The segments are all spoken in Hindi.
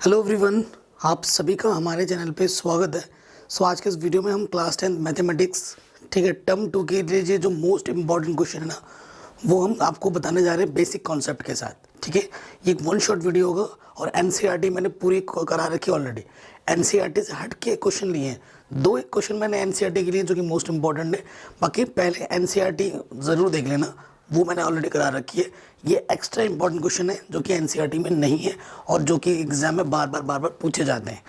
हेलो एवरीवन, आप सभी का हमारे चैनल पे स्वागत है। आज के इस वीडियो में हम क्लास 10 मैथमेटिक्स ठीक है टर्म 2 के लिए जो मोस्ट इम्पॉर्टेंट क्वेश्चन है ना वो हम आपको बताने जा रहे हैं बेसिक कॉन्सेप्ट के साथ। ठीक है, ये एक वन शॉट वीडियो होगा और एनसीईआरटी मैंने पूरी करा रखी है ऑलरेडी। एनसीईआरटी से हट के क्वेश्चन लिए हैं, दो एक क्वेश्चन मैंने एनसीईआरटी के लिए जो कि मोस्ट इंपॉर्टेंट है। बाकी पहले एनसीईआरटी ज़रूर देख लेना, वो मैंने ऑलरेडी करा रखी है। ये एक्स्ट्रा इंपॉर्टेंट क्वेश्चन है जो कि एनसीईआरटी में नहीं है और जो कि एग्जाम में बार बार पूछे जाते हैं।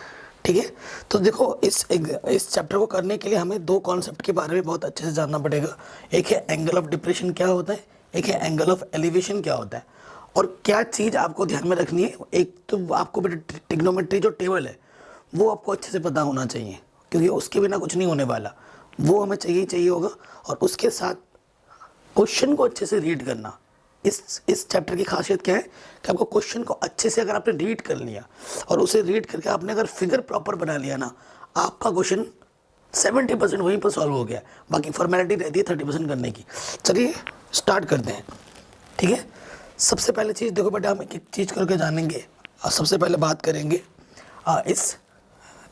ठीक है, तो देखो इस चैप्टर को करने के लिए हमें दो कॉन्सेप्ट के बारे में बहुत अच्छे से जानना पड़ेगा। एक है एंगल ऑफ डिप्रेशन क्या होता है, एक है एंगल ऑफ एलिवेशन क्या होता है, और क्या चीज़ आपको ध्यान में रखनी है। एक तो आपको ट्रिग्नोमेट्री जो टेबल है वो आपको अच्छे से पता होना चाहिए, क्योंकि उसके बिना कुछ नहीं होने वाला, वो हमें चाहिए होगा। और उसके साथ क्वेश्चन को अच्छे से रीड करना। इस चैप्टर की खासियत क्या है कि आपको क्वेश्चन को अच्छे से अगर आपने रीड कर लिया और उसे रीड करके आपने अगर फिगर प्रॉपर बना लिया ना, आपका क्वेश्चन 70% वहीं पर सॉल्व हो गया। बाकी फॉर्मेलिटी रहती है 30% करने की। चलिए स्टार्ट करते हैं। ठीक है, सबसे पहले चीज़ देखो बेटा, हम एक चीज़ करके जानेंगे। और सबसे पहले बात करेंगे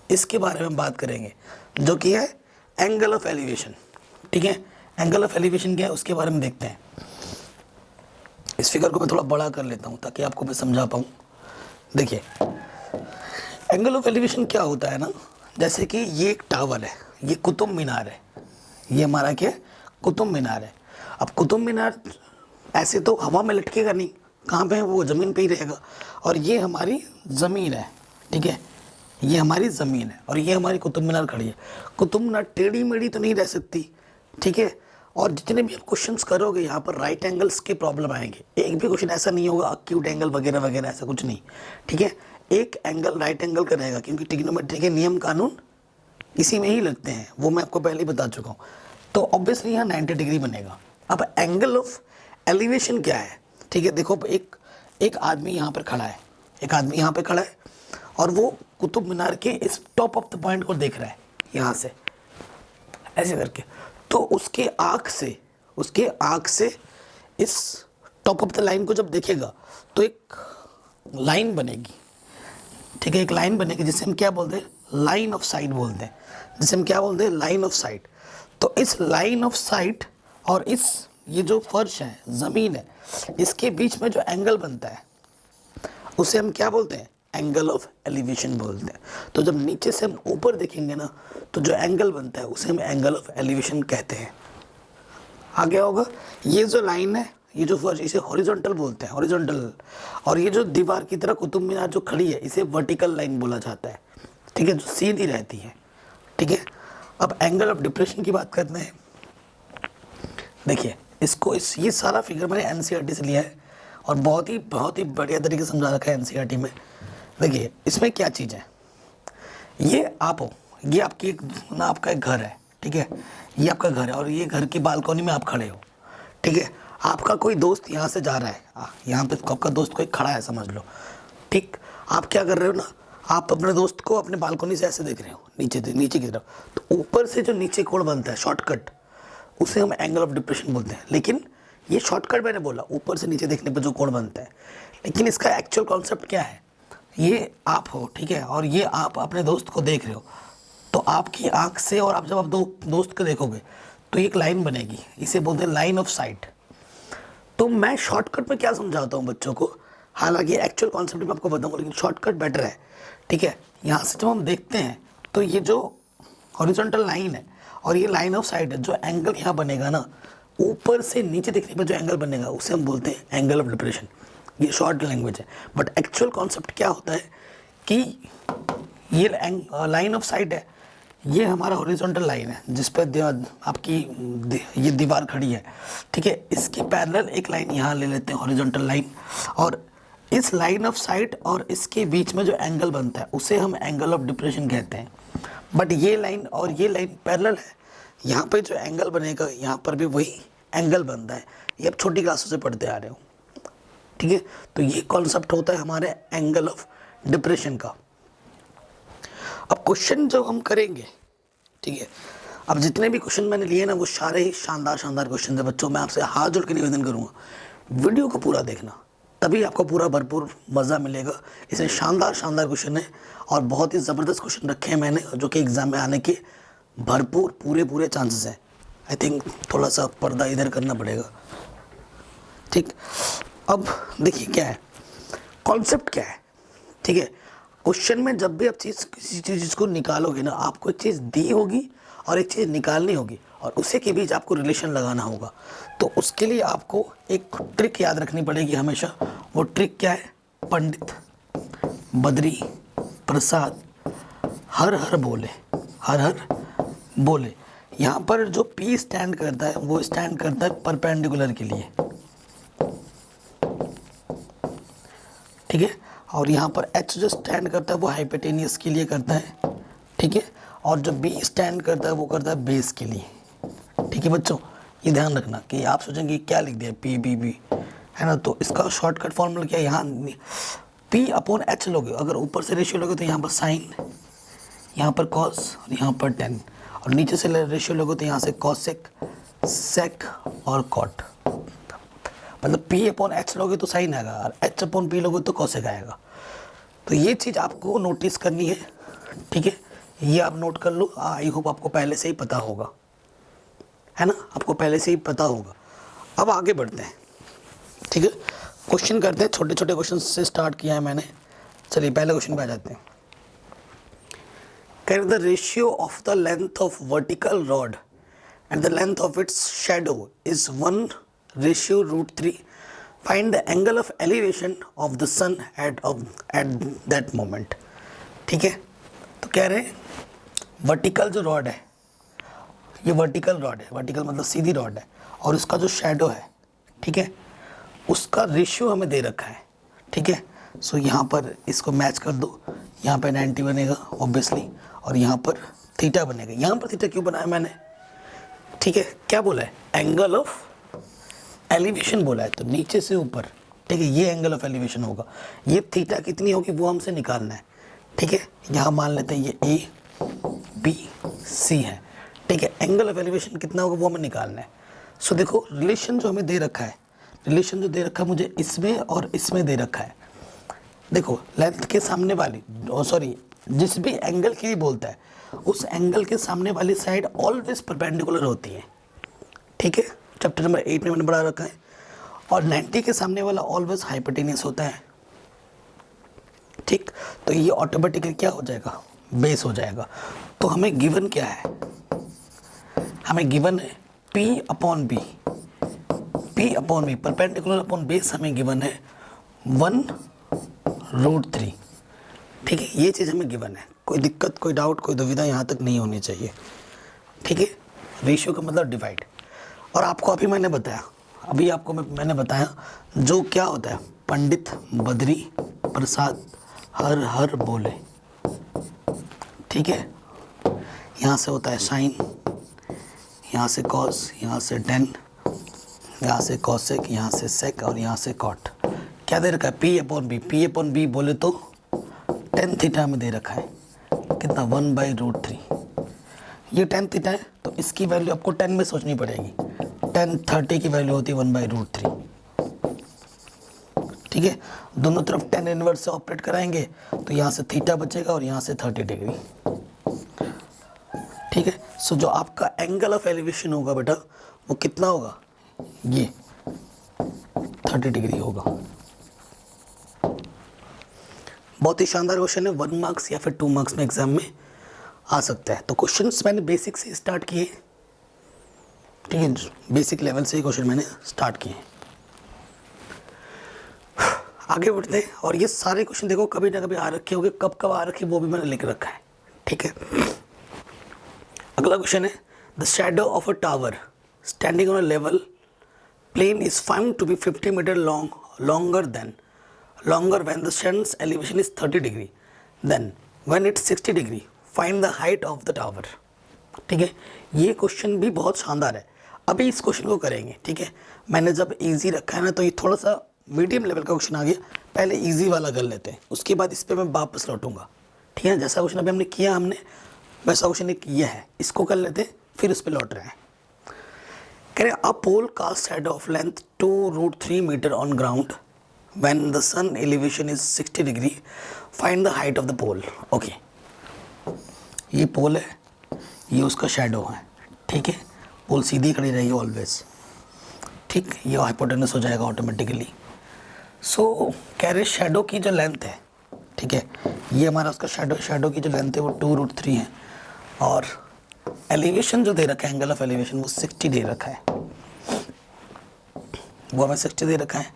इसके बारे में बात करेंगे जो कि है एंगल ऑफ एलिवेशन। ठीक है, एंगल ऑफ एलिवेशन क्या है उसके बारे में देखते हैं। इस फिगर को मैं थोड़ा बड़ा कर लेता हूँ ताकि आपको मैं समझा पाऊँ। देखिए, एंगल ऑफ एलिवेशन क्या होता है ना, जैसे कि ये एक टावर है, ये कुतुब मीनार है, ये हमारा क्या है, कुतुब मीनार है। अब कुतुब मीनार ऐसे तो हवा में लटकेगा नहीं, कहाँ पे है वो, ज़मीन पे ही रहेगा। और ये हमारी ज़मीन है। ठीक है, ये हमारी ज़मीन है और ये हमारी कुतुब मीनार खड़ी है। कुतुब मीनार टेढ़ी मेढ़ी तो नहीं रह सकती। ठीक है, और जितने भी आप क्वेश्चंस करोगे यहाँ पर राइट एंगल्स के प्रॉब्लम आएंगे। एक भी क्वेश्चन ऐसा नहीं होगा अक्यूट एंगल वगैरह वगैरह, ऐसा कुछ नहीं। ठीक है, एक एंगल राइट एंगल का रहेगा, क्योंकि ट्रिग्नोमेट्री के नियम कानून इसी में ही लगते हैं, वो मैं आपको पहले ही बता चुका हूँ। तो ऑब्वियसली यहाँ 90 डिग्री बनेगा। अब एंगल ऑफ एलिवेशन क्या है, ठीक है, देखो एक आदमी यहाँ पर खड़ा है, एक आदमी यहाँ पर खड़ा है और वो कुतुब मीनार के इस टॉप ऑफ द पॉइंट को देख रहा है यहाँ से ऐसे करके। तो उसके आँख से इस टॉप ऑफ द लाइन को जब देखेगा तो एक लाइन बनेगी। ठीक है, एक लाइन बनेगी जिसे हम क्या बोलते हैं, लाइन ऑफ साइट बोलते हैं, जिसे हम क्या बोलते हैं, लाइन ऑफ साइट। तो इस लाइन ऑफ साइट और ये जो फर्श है, ज़मीन है, इसके बीच में जो एंगल बनता है उसे हम क्या बोलते हैं, एंगल ऑफ एलिवेशन बोलते हैं। तो जब नीचे से हम ऊपर देखेंगे ना तो जो एंगल बनता है उसे हम एंगल ऑफ एलिवेशन कहते हैं। आ गया होगा। ये जो लाइन है, ये जो फर्श, इसे हॉरिजॉन्टल बोलते हैं, हॉरिजॉन्टल। और ये जो दीवार की तरह कुतुब मीनार जो खड़ी है इसे वर्टिकल लाइन बोला जाता है। ठीक है, जो सीधी रहती है। ठीक है, अब एंगल ऑफ डिप्रेशन की बात करते हैं। देखिए, ये सारा फिगर मैंने एनसीईआरटी से लिया है और बहुत ही बढ़िया तरीके से समझा रखा है एनसीईआरटी में। देखिए, इसमें क्या चीज़ है, ये आप हो, ये आपकी आपका एक घर है। ठीक है, ये आपका घर है और ये घर की बालकनी में आप खड़े हो। ठीक है, आपका कोई दोस्त यहाँ से जा रहा है, यहाँ पे आपका दोस्त कोई खड़ा है समझ लो। ठीक, आप क्या कर रहे हो ना, आप अपने दोस्त को अपने बालकनी से ऐसे देख रहे हो नीचे की तरफ। तो ऊपर से जो नीचे कोण बनता है, शॉर्टकट, उसे हम एंगल ऑफ डिप्रेशन बोलते हैं। लेकिन ये शॉर्टकट मैंने बोला, ऊपर से नीचे देखने पर जो कोण बनता है, लेकिन इसका एक्चुअल कॉन्सेप्ट क्या है, ये आप हो। ठीक है, और ये आप अपने दोस्त को देख रहे हो। तो आपकी आंख से, और आप जब आप दोस्त को देखोगे तो एक लाइन बनेगी, इसे बोलते हैं लाइन ऑफ साइट। तो मैं शॉर्टकट में क्या समझाता हूँ बच्चों को, हालांकि एक्चुअल कॉन्सेप्ट में आपको बताऊँगा, लेकिन शॉर्टकट बेटर है। ठीक है, यहाँ से जब हम देखते हैं तो ये जो हॉरिजॉन्टल लाइन है और ये लाइन ऑफ साइट है, जो एंगल यहाँ बनेगा ना, ऊपर से नीचे देखने पर जो एंगल बनेगा उसे हम बोलते हैं एंगल ऑफ डिप्रेशन। ये शॉर्ट लैंग्वेज है, बट एक्चुअल कॉन्सेप्ट क्या होता है कि ये लाइन ऑफ साइट है, ये हमारा हॉरिजॉन्टल लाइन है जिस पर आपकी ये दीवार खड़ी है। ठीक है, इसके पैरेलल एक लाइन यहाँ ले लेते हैं, हॉरिजॉन्टल लाइन, और इस लाइन ऑफ साइट और इसके बीच में जो एंगल बनता है उसे हम एंगल ऑफ डिप्रेशन कहते हैं। बट ये लाइन और ये लाइन पैरेलल है, यहाँ पे जो एंगल बनेगा यहाँ पर भी वही एंगल बनता है। ये अब छोटी क्लासों से पढ़ते आ रहे हो। ठीक है, तो ये कॉन्सेप्ट होता है हमारे एंगल ऑफ डिप्रेशन का। अब क्वेश्चन जो हम करेंगे, ठीक है, अब जितने भी क्वेश्चन मैंने लिए ना वो सारे ही शानदार क्वेश्चन है बच्चों। मैं आपसे हाथ जोड़ के निवेदन करूंगा, वीडियो को पूरा देखना तभी आपको पूरा भरपूर मज़ा मिलेगा। इसमें शानदार शानदार क्वेश्चन है और बहुत ही ज़बरदस्त क्वेश्चन रखे हैं मैंने, जो कि एग्ज़ाम में आने के भरपूर पूरे चांसेस हैं। आई थिंक थोड़ा सा पर्दा इधर करना पड़ेगा, ठीक। अब देखिए क्या है कॉन्सेप्ट, क्या है, ठीक है। क्वेश्चन में जब भी आप किसी चीज़ को निकालोगे ना, आपको एक चीज़ दी होगी और एक चीज़ निकालनी होगी और उसी के बीच आपको रिलेशन लगाना होगा। तो उसके लिए आपको एक ट्रिक याद रखनी पड़ेगी हमेशा। वो ट्रिक क्या है? पंडित बद्री प्रसाद हर हर बोले, हर हर बोले। यहाँ पर जो P स्टैंड करता है वो स्टैंड करता है परपेंडिकुलर के लिए, ठीक है। और यहाँ पर H जो स्टैंड करता है वो हाइपोटेनियस के लिए करता है, ठीक है। और जो B स्टैंड करता है वो करता है बेस के लिए, ठीक है बच्चों। ये ध्यान रखना कि आप सोचेंगे क्या लिख दिया PBB, है ना। तो इसका शॉर्टकट फॉर्मूला क्या है? यहाँ P/H लोगे, अगर ऊपर से रेशियो लोगे तो यहाँ पर साइन, यहाँ पर कॉस और यहाँ पर टेन, और नीचे से रेशियो लोगे तो यहाँ से कॉसेक, सेक और कॉट। मतलब P/H लोगे तो साइन आएगा और H/P लोगे तो कॉसेक आएगा। तो ये चीज़ आपको नोटिस करनी है, ठीक है। ये आप नोट कर लो। आई होप आपको पहले से ही पता होगा, है ना, आपको पहले से ही पता होगा। अब आगे बढ़ते हैं, ठीक है। क्वेश्चन करते हैं, छोटे छोटे क्वेश्चन से स्टार्ट किया है मैंने। चलिए पहले क्वेश्चन पे आ जाते हैं। Can the ratio of the length of vertical rod and the length of its shadow is 1:√3। Find the angle of elevation of the sun at that moment, ठीक है। तो कह रहे हैं वर्टिकल जो रॉड है, ये वर्टिकल रॉड है, वर्टिकल मतलब सीधी रॉड है, और उसका जो शैडो है, ठीक है, उसका रेशियो हमें दे रखा है, ठीक है। सो यहाँ पर इसको मैच कर दो, यहाँ पर 90 बनेगा ऑब्वियसली, और यहाँ पर थीटा बनेगा। यहाँ पर थीटा क्यों बनाया मैंने, ठीक है। क्या बोला है? एंगल ऑफ एलिवेशन बोला है, तो नीचे से ऊपर, ठीक है, ये एंगल ऑफ एलिवेशन होगा। ये थीटा कितनी होगी वो हमसे निकालना है, ठीक है। यहाँ मान लेते हैं ये ABC है, ठीक है। एंगल ऑफ एलिवेशन कितना होगा वो हमें निकालना है। सो देखो रिलेशन जो हमें दे रखा है, रिलेशन जो दे रखा है मुझे इसमें और इसमें दे रखा है। देखो लेंथ के सामने वाली, सॉरी, जिस भी एंगल के लिए बोलता है उस एंगल के सामने वाली साइड ऑलवेज परपेंडिकुलर होती है, ठीक है। चैप्टर नंबर 8 में मैंने पढ़ा रखा है। और 90 के सामने वाला ऑलवेज हाइपोटेनियस होता है, ठीक। तो ये ऑटोमेटिकली क्या हो जाएगा? बेस हो जाएगा। तो हमें गिवन क्या है? हमें गिवन है P/B, P/B perpendicular upon base हमें गिवन है 1√3, ठीक है। ये चीज़ हमें गिवन है। कोई दिक्कत, कोई डाउट, कोई दुविधा यहाँ तक नहीं होनी चाहिए, ठीक है। रेशियो का मतलब डिवाइड। और आपको अभी मैंने बताया, अभी आपको मैंने बताया जो क्या होता है, पंडित बद्री प्रसाद हर हर बोले, ठीक है। यहाँ से होता है साइन, यहाँ से कॉस, यहाँ से टेन, यहाँ से कॉसेक, यहाँ से सेक और यहाँ से कॉट। क्या दे रखा है? P/B। P/B बोले तो tan थीटा में दे रखा है, कितना? 1/√3। ये tan थीटा है तो इसकी वैल्यू आपको 10 में सोचनी पड़ेगी। tan 30 की वैल्यू होती है 1/√3, ठीक है। दोनों तरफ tan इनवर्स से ऑपरेट कराएंगे तो यहाँ से थीटा बचेगा और यहाँ से 30 डिग्री, ठीक है। सो जो आपका एंगल ऑफ एलिवेशन होगा बेटा वो कितना होगा? ये 30 डिग्री होगा। बहुत ही शानदार क्वेश्चन है, 1 मार्क्स या फिर 2 मार्क्स में एग्जाम में आ सकता है। तो क्वेश्चंस मैंने बेसिक से स्टार्ट किए, ठीक है, बेसिक लेवल से ही क्वेश्चन मैंने स्टार्ट किए। आगे बढ़ते हैं। और ये सारे क्वेश्चन देखो कभी ना कभी आ रखे होंगे, कब कब आ रखे वो भी मैंने लिख रखा है, ठीक है। अगला क्वेश्चन है, the shadow of a tower standing on a level plane is found to be 50 metre longer when the sun's elevation is 30 degree, then when it's 60 degree find the height of the tower, ठीक है। ये क्वेश्चन भी बहुत शानदार है। अभी इस क्वेश्चन को करेंगे, ठीक है। मैंने जब इजी रखा है ना तो ये थोड़ा सा मीडियम लेवल का क्वेश्चन आ गया, पहले इजी वाला कर लेते हैं, उसके बाद इस पर मैं वापस लौटूंगा, ठीक है। जैसा क्वेश्चन अभी हमने किया, हमने वैसा क्वेश्चन एक किया है, इसको कर लेते हैं फिर उस पर लौट रहे हैं। कह रहे a pole cast shadow of length 2√3 meter on ground when the sun elevation is 60 degree find the height of the pole. Okay, ये पोल है, ये उसका शेडो है, ठीक है। पोल सीधी खड़ी रहेगी ऑलवेज, ठीक, ये हाइपोटेनस हो जाएगा ऑटोमेटिकली। सो कह रहे शेडो की जो लेंथ है, ठीक है, ये हमारा उसका शेडो की जो लेंथ है वो 2√3 है, और एलिवेशन जो दे रखा है, एंगल ऑफ एलिवेशन वो 60 दे रखा है, वो हमें 60 दे रखा है।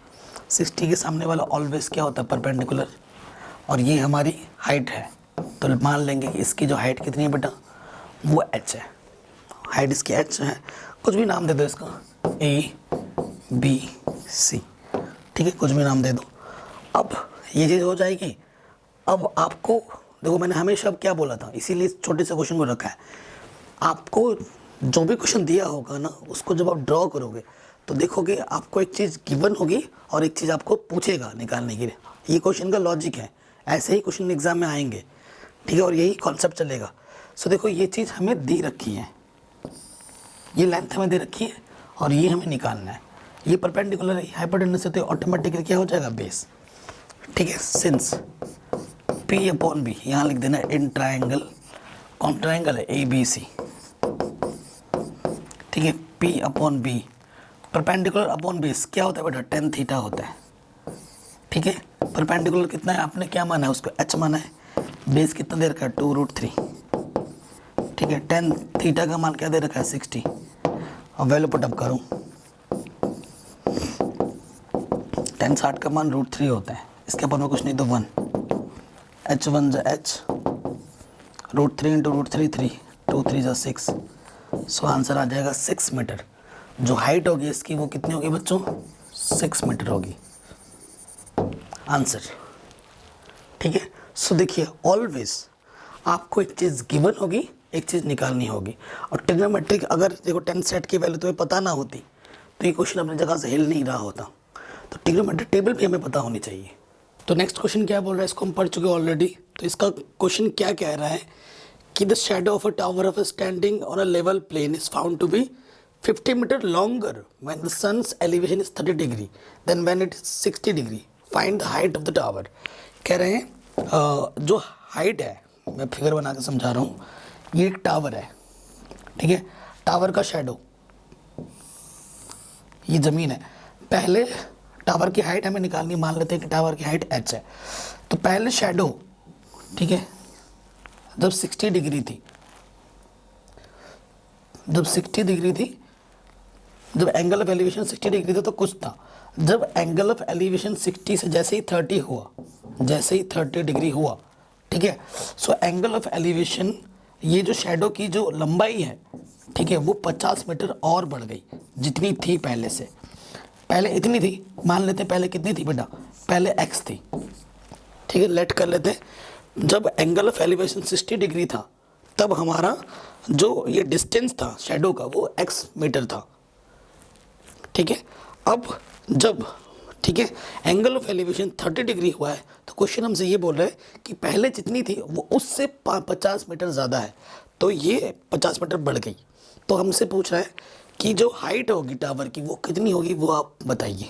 60 के सामने वाला ऑलवेज क्या होता है, परपेंडिकुलर, और ये हमारी हाइट है। तो मान लेंगे कि इसकी जो हाइट कितनी है बेटा, वो h है, हाइट इसकी h है, कुछ भी नाम दे दो इसका, ABC, ठीक है, कुछ भी नाम दे दो। अब ये चीज़ हो जाएगी। अब आपको देखो, मैंने हमेशा क्या बोला था, इसीलिए छोटे से क्वेश्चन को रखा है। आपको जो भी क्वेश्चन दिया होगा ना, उसको जब आप ड्रॉ करोगे तो देखोगे आपको एक चीज़ गिवन होगी और एक चीज़ आपको पूछेगा निकालने के लिए। ये क्वेश्चन का लॉजिक है, ऐसे ही क्वेश्चन एग्जाम में आएंगे, ठीक है, और यही कॉन्सेप्ट चलेगा। सो देखो, ये चीज़ हमें दे रखी है, ये लेंथ हमें दे रखी है और ये हमें निकालना है। ये परपेंडिकुलर है, हाइपोटेनस से, तो ऑटोमेटिकली क्या हो जाएगा, बेस, ठीक है। सिंस P/B, यहाँ लिख देना इन ट्राइंगल, कौन ट्राइंगल है, ABC, ठीक है। P/B, परपेंडिकुलर अपॉन बेस क्या होता है बेटा, tan थीटा होता है, ठीक है। परपेंडिकुलर कितना है, आपने क्या माना है, उसको h माना है, बेस कितना दे रखा है, 2√3, ठीक है। tan थीटा का मान क्या दे रखा है, 60, अब वैल्यू पुटअप करूँ, tan 60 का मान √3 होता है, इसके अपन में कुछ नहीं तो 1, h1 जा h, √3 इंटू √3 3, 2 3 जा 6, सो आंसर आ जाएगा 6 मीटर। जो हाइट होगी इसकी वो कितनी होगी बच्चों, 6 मीटर होगी आंसर, ठीक है। सो देखिए, ऑलवेज आपको एक चीज़ गिवन होगी, एक चीज़ निकालनी होगी। और ट्रिग्नोमेट्रिक, अगर देखो tan सेट की वैल्यू तुम्हें पता ना होती तो ये क्वेश्चन अपनी जगह से हिल नहीं रहा होता। तो ट्रिग्नोमेट्रिक टेबल भी हमें पता होनी चाहिए। तो नेक्स्ट क्वेश्चन क्या बोल रहा है, इसको हम पढ़ चुके ऑलरेडी। तो इसका क्वेश्चन क्या कह रहा है कि the shadow of a tower of standing on a level plane is found to be 50 metre longer when the sun's elevation is 30 degree then when it is 60 degree, find the height of the tower. कह रहे हैं जो हाइट है, मैं फिगर बना के समझा रहा हूँ, ये एक टावर है, ठीक है। टावर का शेडो, ये ज़मीन है। पहले टावर की हाइट हमें निकालनी, मान लेते हैं कि टावर की हाइट h है। तो पहले शेडो, ठीक है, जब 60 डिग्री थी, जब 60 डिग्री थी, जब एंगल ऑफ एलिवेशन 60 डिग्री था तो कुछ था। जब एंगल ऑफ एलिवेशन 60 से जैसे ही 30 हुआ, जैसे ही 30 डिग्री हुआ, ठीक है, सो एंगल ऑफ एलिवेशन, ये जो शेडो की जो लंबाई है, ठीक है, वो 50 मीटर और बढ़ गई जितनी थी पहले से। पहले इतनी थी, मान लेते पहले कितनी थी बेटा, पहले x थी, ठीक है, लेट कर लेते। जब एंगल ऑफ एलिवेशन 60 डिग्री था तब हमारा जो ये डिस्टेंस था शेडो का वो x मीटर था, ठीक है। अब जब, ठीक है, एंगल ऑफ एलिवेशन 30 डिग्री हुआ है तो क्वेश्चन हमसे ये बोल रहा है कि पहले जितनी थी वो उससे 50 मीटर ज़्यादा है, तो ये 50 मीटर बढ़ गई। तो हमसे पूछ रहा है कि जो हाइट होगी टावर की वो कितनी होगी, वो आप बताइए।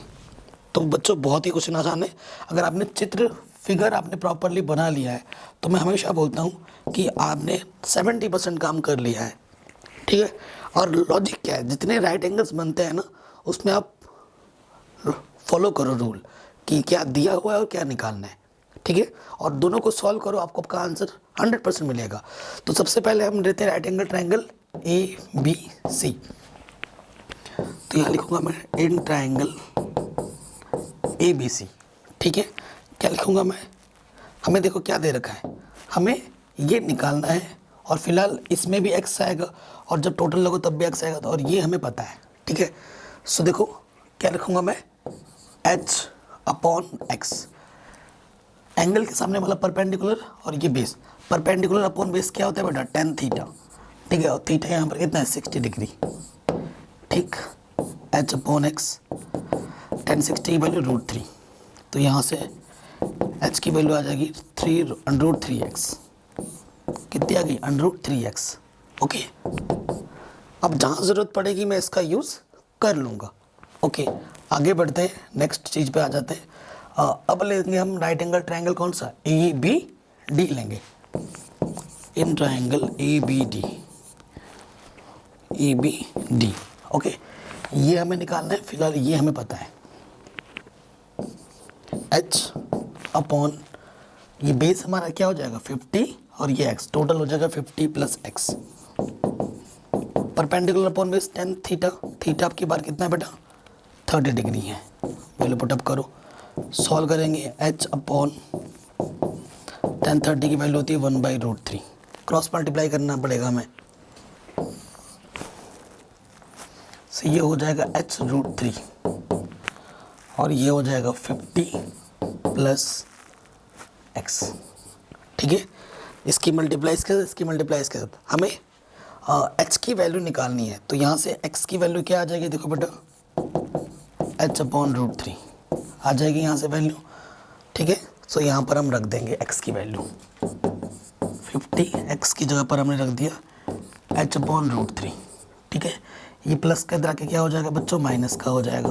तो बच्चों बहुत ही क्वेश्चन आसान है। अगर आपने चित्र, फिगर आपने प्रॉपरली बना लिया है तो मैं हमेशा बोलता हूँ कि आपने 70% काम कर लिया है, ठीक है। और लॉजिक क्या है, जितने राइट एंगल्स बनते हैं ना उसमें आप फॉलो करो रूल कि क्या दिया हुआ है और क्या निकालना है, ठीक है। और दोनों को सॉल्व करो, आपको आपका आंसर 100% मिलेगा। तो सबसे पहले हम लेते हैं राइट एंगल ट्राइंगल ABC। तो यहाँ लिखूंगा मैं इन ट्राइंगल ABC, ठीक है। क्या लिखूंगा मैं, हमें देखो क्या दे रखा है, हमें ये निकालना है और फिलहाल इसमें भी x आएगा और जब टोटल लगो तब भी x आएगा, तो और ये हमें पता है, ठीक है। सो देखो क्या लिखूंगा मैं, h/x, एंगल के सामने वाला परपेंडिकुलर और ये बेस, परपेंडिकुलर अपॉन बेस क्या होता है बेटा, tan थीटा, ठीक है। और थीटा यहाँ पर कितना है, 60 डिग्री, ठीक। h/x, tan 60 की वैल्यू √3, तो यहाँ से h की वैल्यू आ जाएगी 3√3x, कितनी आ गई, √3x, ओके। अब जहाँ ज़रूरत पड़ेगी मैं इसका यूज़ कर लूँगा, ओके। आगे बढ़ते हैं, नेक्स्ट चीज़ पे आ जाते हैं। अब लेंगे हम राइट एंगल ट्रायंगल कौन सा, ए बी डी लेंगे। In triangle A B D, okay, ये हमें निकालना है। फिलहाल ये हमें पता है, h अपॉन ये बेस हमारा क्या हो जाएगा 50 और ये x, टोटल हो जाएगा 50 plus x। Perpendicular upon base tan theta, theta आपकी बार कितना है बेटा 30 डिग्री है। पहले पुटअप करो, सॉल्व करेंगे। h अपॉन tan 30 की वैल्यू होती है 1/√3, क्रॉस मल्टीप्लाई करना पड़ेगा हमें। तो ये हो जाएगा h√3 और ये हो जाएगा 50 प्लस x, ठीक है। इसकी मल्टीप्लाइज के साथ, इसकी मल्टीप्लाइज के साथ हमें h की वैल्यू निकालनी है। तो यहाँ से x की वैल्यू क्या आ जाएगी, देखो बेटा h/√3 आ जाएगी यहाँ से वैल्यू, ठीक है। सो यहाँ पर हम रख देंगे x की वैल्यू 50, x की जगह पर हमने रख दिया h/√3, ठीक है। ये प्लस का इधर आके क्या हो जाएगा बच्चों, माइनस का हो जाएगा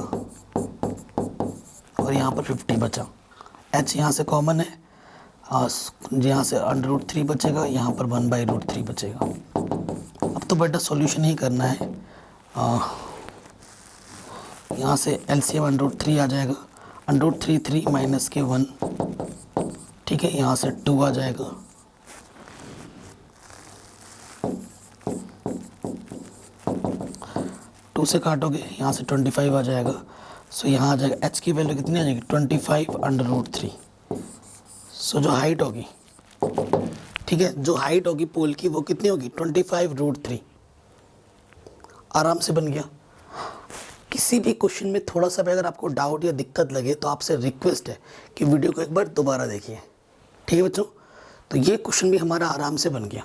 और यहाँ पर 50 बचा। h यहाँ से कॉमन है, यहाँ से √3 बचेगा, यहाँ पर 1/√3 बचेगा। अब तो बेटा सॉल्यूशन ही करना है। यहाँ से LCM √3 आ जाएगा, √3 3 माइनस के 1, ठीक है। यहाँ से 2 आ जाएगा, टू से काटोगे यहाँ से 25 आ जाएगा। सो यहाँ आ जाएगा h की वैल्यू कितनी आ जाएगी 25/√3। सो जो हाइट होगी, ठीक है, जो हाइट होगी पोल की वो कितनी होगी 25√3। आराम से बन गया। किसी भी क्वेश्चन में थोड़ा सा भी अगर आपको डाउट या दिक्कत लगे तो आपसे रिक्वेस्ट है कि वीडियो को एक बार दोबारा देखिए, ठीक है बच्चों। तो ये क्वेश्चन भी हमारा आराम से बन गया।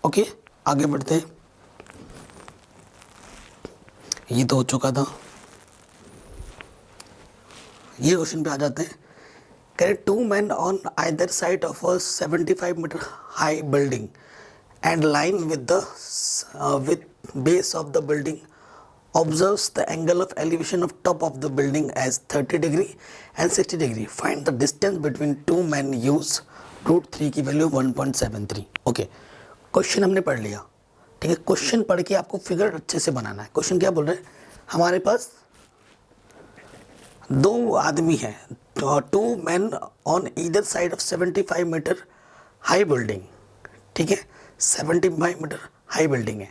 ओके, आगे बढ़ते हैं। ये तो हो चुका था। ये क्वेश्चन पे आ जाते हैं। करें 2 men on either side of a 75 meter high building and line with the with base of the building observes the angle of elevation of top of the building as 30 degree and 60 degree. Find the distance between two men. Use √3 की वैल्यू 1.73। ओके, क्वेश्चन हमने पढ़ लिया, ठीक है। क्वेश्चन पढ़ के आपको फिगर अच्छे से बनाना है। क्वेश्चन क्या बोल रहे हैं, हमारे पास दो आदमी हैं, 2 men on either side of 75 metre high building, ठीक है, 75 मीटर हाई बिल्डिंग है।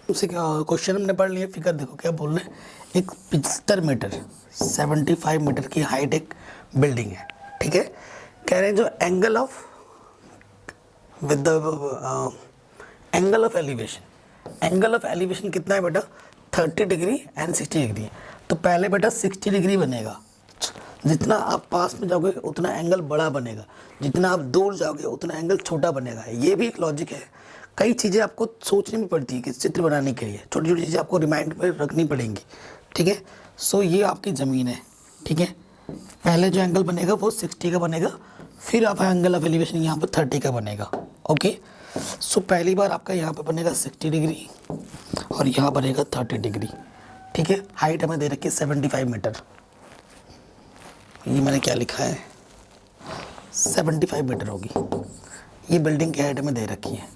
उसे क्वेश्चन हमने पढ़ लिया। फिगर देखो क्या बोल रहे हैं, एक 75 मीटर 75 मीटर की हाइट एक बिल्डिंग है, ठीक है। कह रहे हैं जो angle of with the angle of elevation, angle of elevation कितना है बेटा 30 डिग्री एंड 60 डिग्री है। तो पहले बेटा 60 डिग्री बनेगा, जितना आप पास में जाओगे उतना एंगल बड़ा बनेगा, जितना आप दूर जाओगे उतना एंगल छोटा बनेगा। ये भी एक लॉजिक है। कई चीज़ें आपको सोचनी भी पड़ती है कि चित्र बनाने के लिए, छोटी छोटी चीज़ें आपको रिमाइंड में रखनी पड़ेंगी, ठीक है। सो ये आपकी ज़मीन है, ठीक है। पहले जो एंगल बनेगा वो 60 का बनेगा, फिर आप एंगल ऑफ एलिवेशन यहाँ पर 30 का बनेगा, ओके। सो पहली बार आपका यहाँ पर बनेगा 60 डिग्री और यहाँ बनेगा 30 डिग्री, ठीक है। हाइट हमें दे रखी है 75 मीटर। ये मैंने क्या लिखा है 75 मीटर होगी। ये बिल्डिंग की हाइट हमें दे रखी है,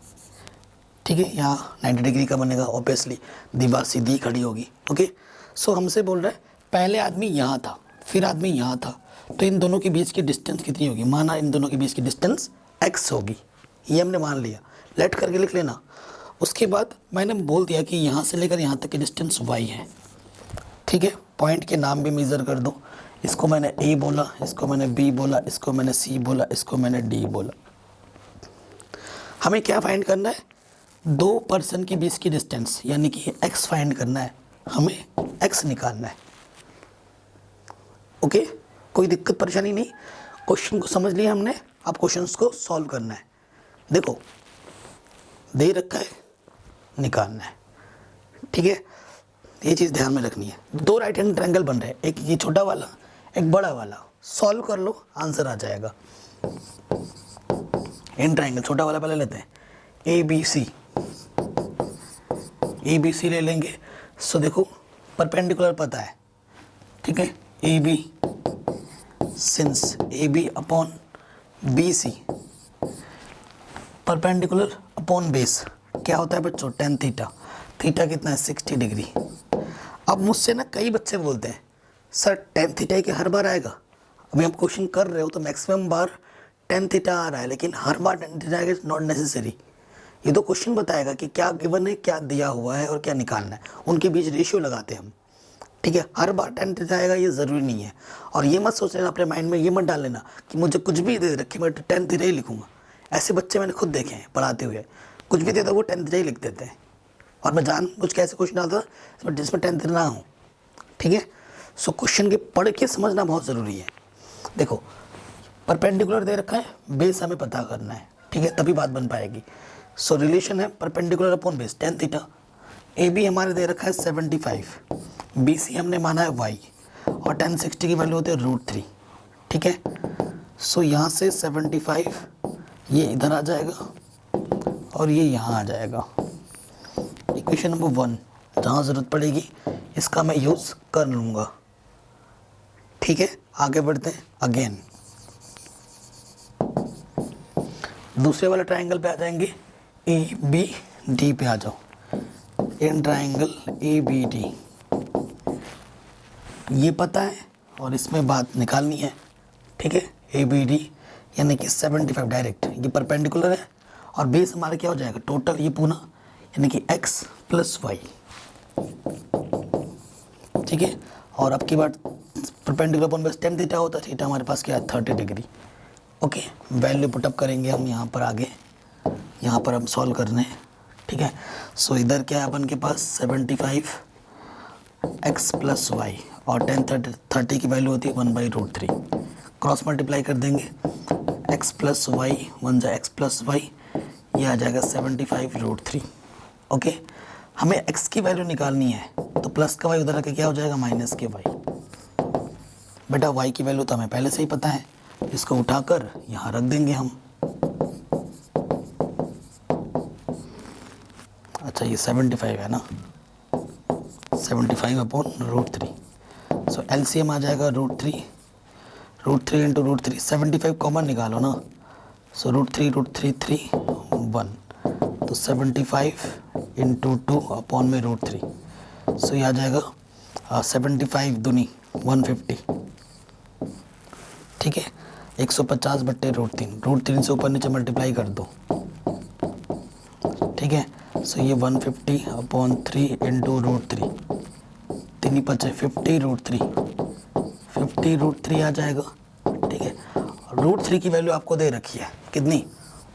ठीक है। यहाँ 90 डिग्री का बनेगा, ऑब्वियसली दीवार सीधी खड़ी होगी, ओके। सो हमसे बोल रहा है पहले आदमी यहाँ था, फिर आदमी यहाँ था, तो इन दोनों के बीच की डिस्टेंस कितनी होगी। माना इन दोनों के बीच की डिस्टेंस x होगी, ये हमने मान लिया, लेट करके लिख लेना। उसके बाद मैंने बोल दिया कि यहाँ से लेकर यहाँ तक की डिस्टेंस y है, ठीक है। पॉइंट के नाम भी मेज़र कर दो। इसको मैंने A बोला, इसको मैंने B बोला, इसको मैंने C बोला, इसको मैंने D बोला। हमें क्या फाइंड करना है, दो पर्सन के बीच की डिस्टेंस, यानी कि x फाइंड करना है, हमें x निकालना है, ओके। कोई दिक्कत परेशानी नहीं, क्वेश्चन को समझ लिया हमने। अब क्वेश्चंस को सॉल्व करना है। देखो दे रखा है, निकालना है, ठीक है। ये चीज़ ध्यान में रखनी है। दो राइट हैंड ट्रायंगल बन रहे हैं, एक ये छोटा वाला एक बड़ा वाला। सॉल्व कर लो, आंसर आ जाएगा। इन ट्रायंगल छोटा वाला पहले लेते हैं, ए बी सी ले लेंगे। सो देखो परपेंडिकुलर पता है, ठीक है, A B since A B upon B C perpendicular upon base क्या होता है बच्चों, टेन थीटा। थीटा कितना है 60 डिग्री। अब मुझसे ना कई बच्चे बोलते हैं सर टेन थीटा के हर बार आएगा। अभी हम क्वेश्चन कर रहे हो तो मैक्सिमम बार टेन थीटा आ रहा है, लेकिन हर बार टेन थीटा आएगा, नॉट नेसेसरी। ये तो क्वेश्चन बताएगा कि क्या गिवन है, क्या दिया हुआ है और क्या निकालना है, उनके बीच रेशियो लगाते हैं हम। ठीक है, हर बार टेन थीटा आएगा ये ज़रूरी नहीं है। और ये मत सोच लेना अपने माइंड में, ये मत डाल लेना कि मुझे कुछ भी दे रखे मैं टेन थीटा ही लिखूंगा। ऐसे बच्चे मैंने खुद देखे हैं पढ़ाते हुए, कुछ भी दे दो वो टेन थीटा ही लिख देते हैं। और मैं जानबूझ के ऐसे क्वेश्चन डालता जिसमें टेन थीटा ना हो। ठीक है, सो क्वेश्चन के पढ़ के समझना बहुत ज़रूरी है। देखो परपेंडिकुलर दे रखा है, बेस हमें पता करना है। ठीक है, तभी बात बन पाएगी। सो रिलेशन है perpendicular upon base tan theta. A B हमारे दे रखा है 75, बी सी हमने माना है वाई, और टेन 60 की वैल्यू होती है √3। ठीक है, सो यहाँ से 75 ये इधर आ जाएगा और ये यहाँ आ जाएगा। इक्वेशन नंबर 1 जहाँ ज़रूरत पड़ेगी इसका मैं यूज़ कर लूँगा। ठीक है, आगे बढ़ते हैं। अगेन दूसरे वाले ट्रायंगल पे आ जाएंगे, ए बी डी पे आ जाओ। In triangle A B D ये पता है और इसमें बात निकालनी है। ठीक है, ए बी डी यानी कि 75 डायरेक्ट, ये परपेंडिकुलर है और बेस हमारा क्या हो जाएगा टोटल ये पूरा, यानी कि x + y। ठीक है, और अब की बात perpendicular upon base tan theta होता है, थीटा हमारे पास क्या है 30 डिग्री। ओके, वैल्यू पुटअप करेंगे हम यहाँ पर, आगे यहाँ पर हम सॉल्व करने हैं। ठीक है, सो इधर क्या है अपन के पास 75 x + y और टेन 30 की वैल्यू होती है 1/√3। क्रॉस मल्टीप्लाई कर देंगे, x + y 1 जा x + y, ये आ जाएगा 75√3। ओके, हमें x की वैल्यू निकालनी है तो प्लस का y उधर आके क्या हो जाएगा माइनस के y। बेटा y की वैल्यू तो हमें पहले से ही पता है, इसको उठाकर यहाँ रख देंगे हम। अच्छा ये 75 है ना, 75/√3। सो LCM आ जाएगा √3 × √3, 75 कॉमन निकालो ना। सो √3 √3 3 1, तो 75 × 2/√3। सो ये आ जाएगा 75 दूनी 150। ठीक है, 150/√3, √3 से ऊपर नीचे मल्टीप्लाई कर दो। ठीक है, सो ये 150/3 × √3, 3 5 50√3, 50√3 आ जाएगा। ठीक है, √3 की वैल्यू आपको दे रखी है कितनी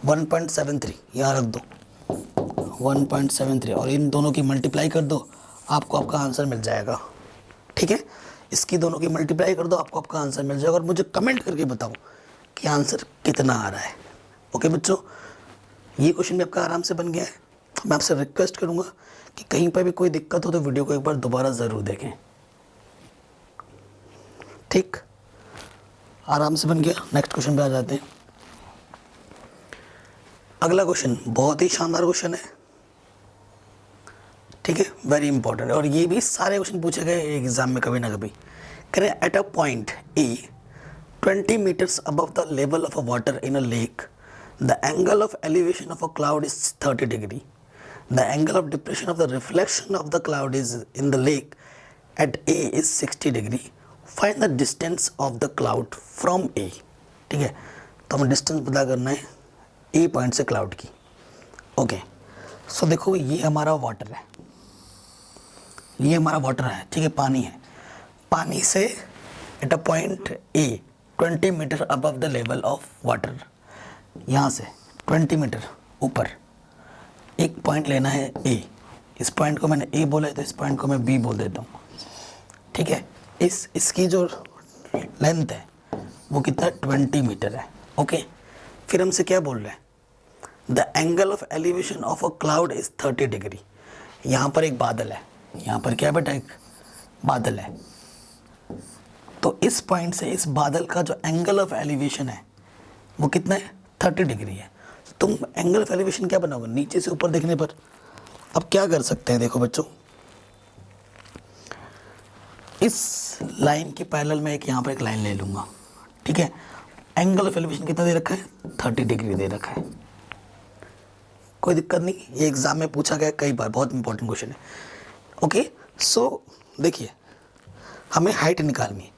1.73, यहाँ रख दो 1.73 और इन दोनों की मल्टीप्लाई कर दो, आपको आपका आंसर मिल जाएगा। ठीक है, इसकी दोनों की मल्टीप्लाई कर दो, आपको आपका आंसर मिल जाएगा और मुझे कमेंट करके बताओ कि आंसर कितना आ रहा है। ओके बच्चों, ये क्वेश्चन भी आपका आराम से बन गया है। मैं आपसे रिक्वेस्ट करूंगा कि कहीं पर भी कोई दिक्कत हो तो वीडियो को एक बार दोबारा ज़रूर देखें। ठीक, आराम से बन गया। नेक्स्ट क्वेश्चन पे आ जाते हैं। अगला क्वेश्चन बहुत ही शानदार क्वेश्चन है। ठीक है, वेरी इंपॉर्टेंट, और ये भी सारे क्वेश्चन पूछे गए एग्जाम में कभी ना कभी। करें eight a point A 20 meters above the level of a water in a lake, the angle of elevation of a cloud is 30 degree. The angle of depression of the reflection of the cloud is in the lake at A is 60 degree. Find the distance of the cloud from A. ठीक है, तो हमें डिस्टेंस पता करना है A पॉइंट से क्लाउड की। ओके, सो देखो ये हमारा वाटर है, ये हमारा वाटर है। ठीक है, पानी है, पानी से at a point A 20 metre above the level of water, यहाँ से 20 मीटर ऊपर एक पॉइंट लेना है A। इस पॉइंट को मैंने A बोला है तो इस पॉइंट को मैं B बोल देता हूँ। ठीक है, इसकी जो लेंथ है वो कितना 20 मीटर है। ओके, फिर हमसे क्या बोल रहे हैं, the angle of elevation of a cloud is 30 degree. यहाँ पर एक बादल है, यहाँ पर क्या बेटा एक बादल है, तो इस पॉइंट से इस बादल का जो एंगल ऑफ एलिवेशन है वो कितना है 30 डिग्री है। तुम एंगल ऑफ एलिवेशन क्या बनाओगे नीचे से ऊपर देखने पर। अब क्या कर सकते हैं, देखो बच्चों, इस लाइन के पैरेलल में एक यहाँ पर एक लाइन ले लूँगा, ठीक है। एंगल ऑफ एलिवेशन कितना दे रखा है, 30 डिग्री दे रखा है। कोई दिक्कत नहीं, ये एग्जाम में पूछा गया कई बार, बहुत इंपॉर्टेंट क्वेश्चन है। ओके, सो देखिए हमें हाइट निकालनी है।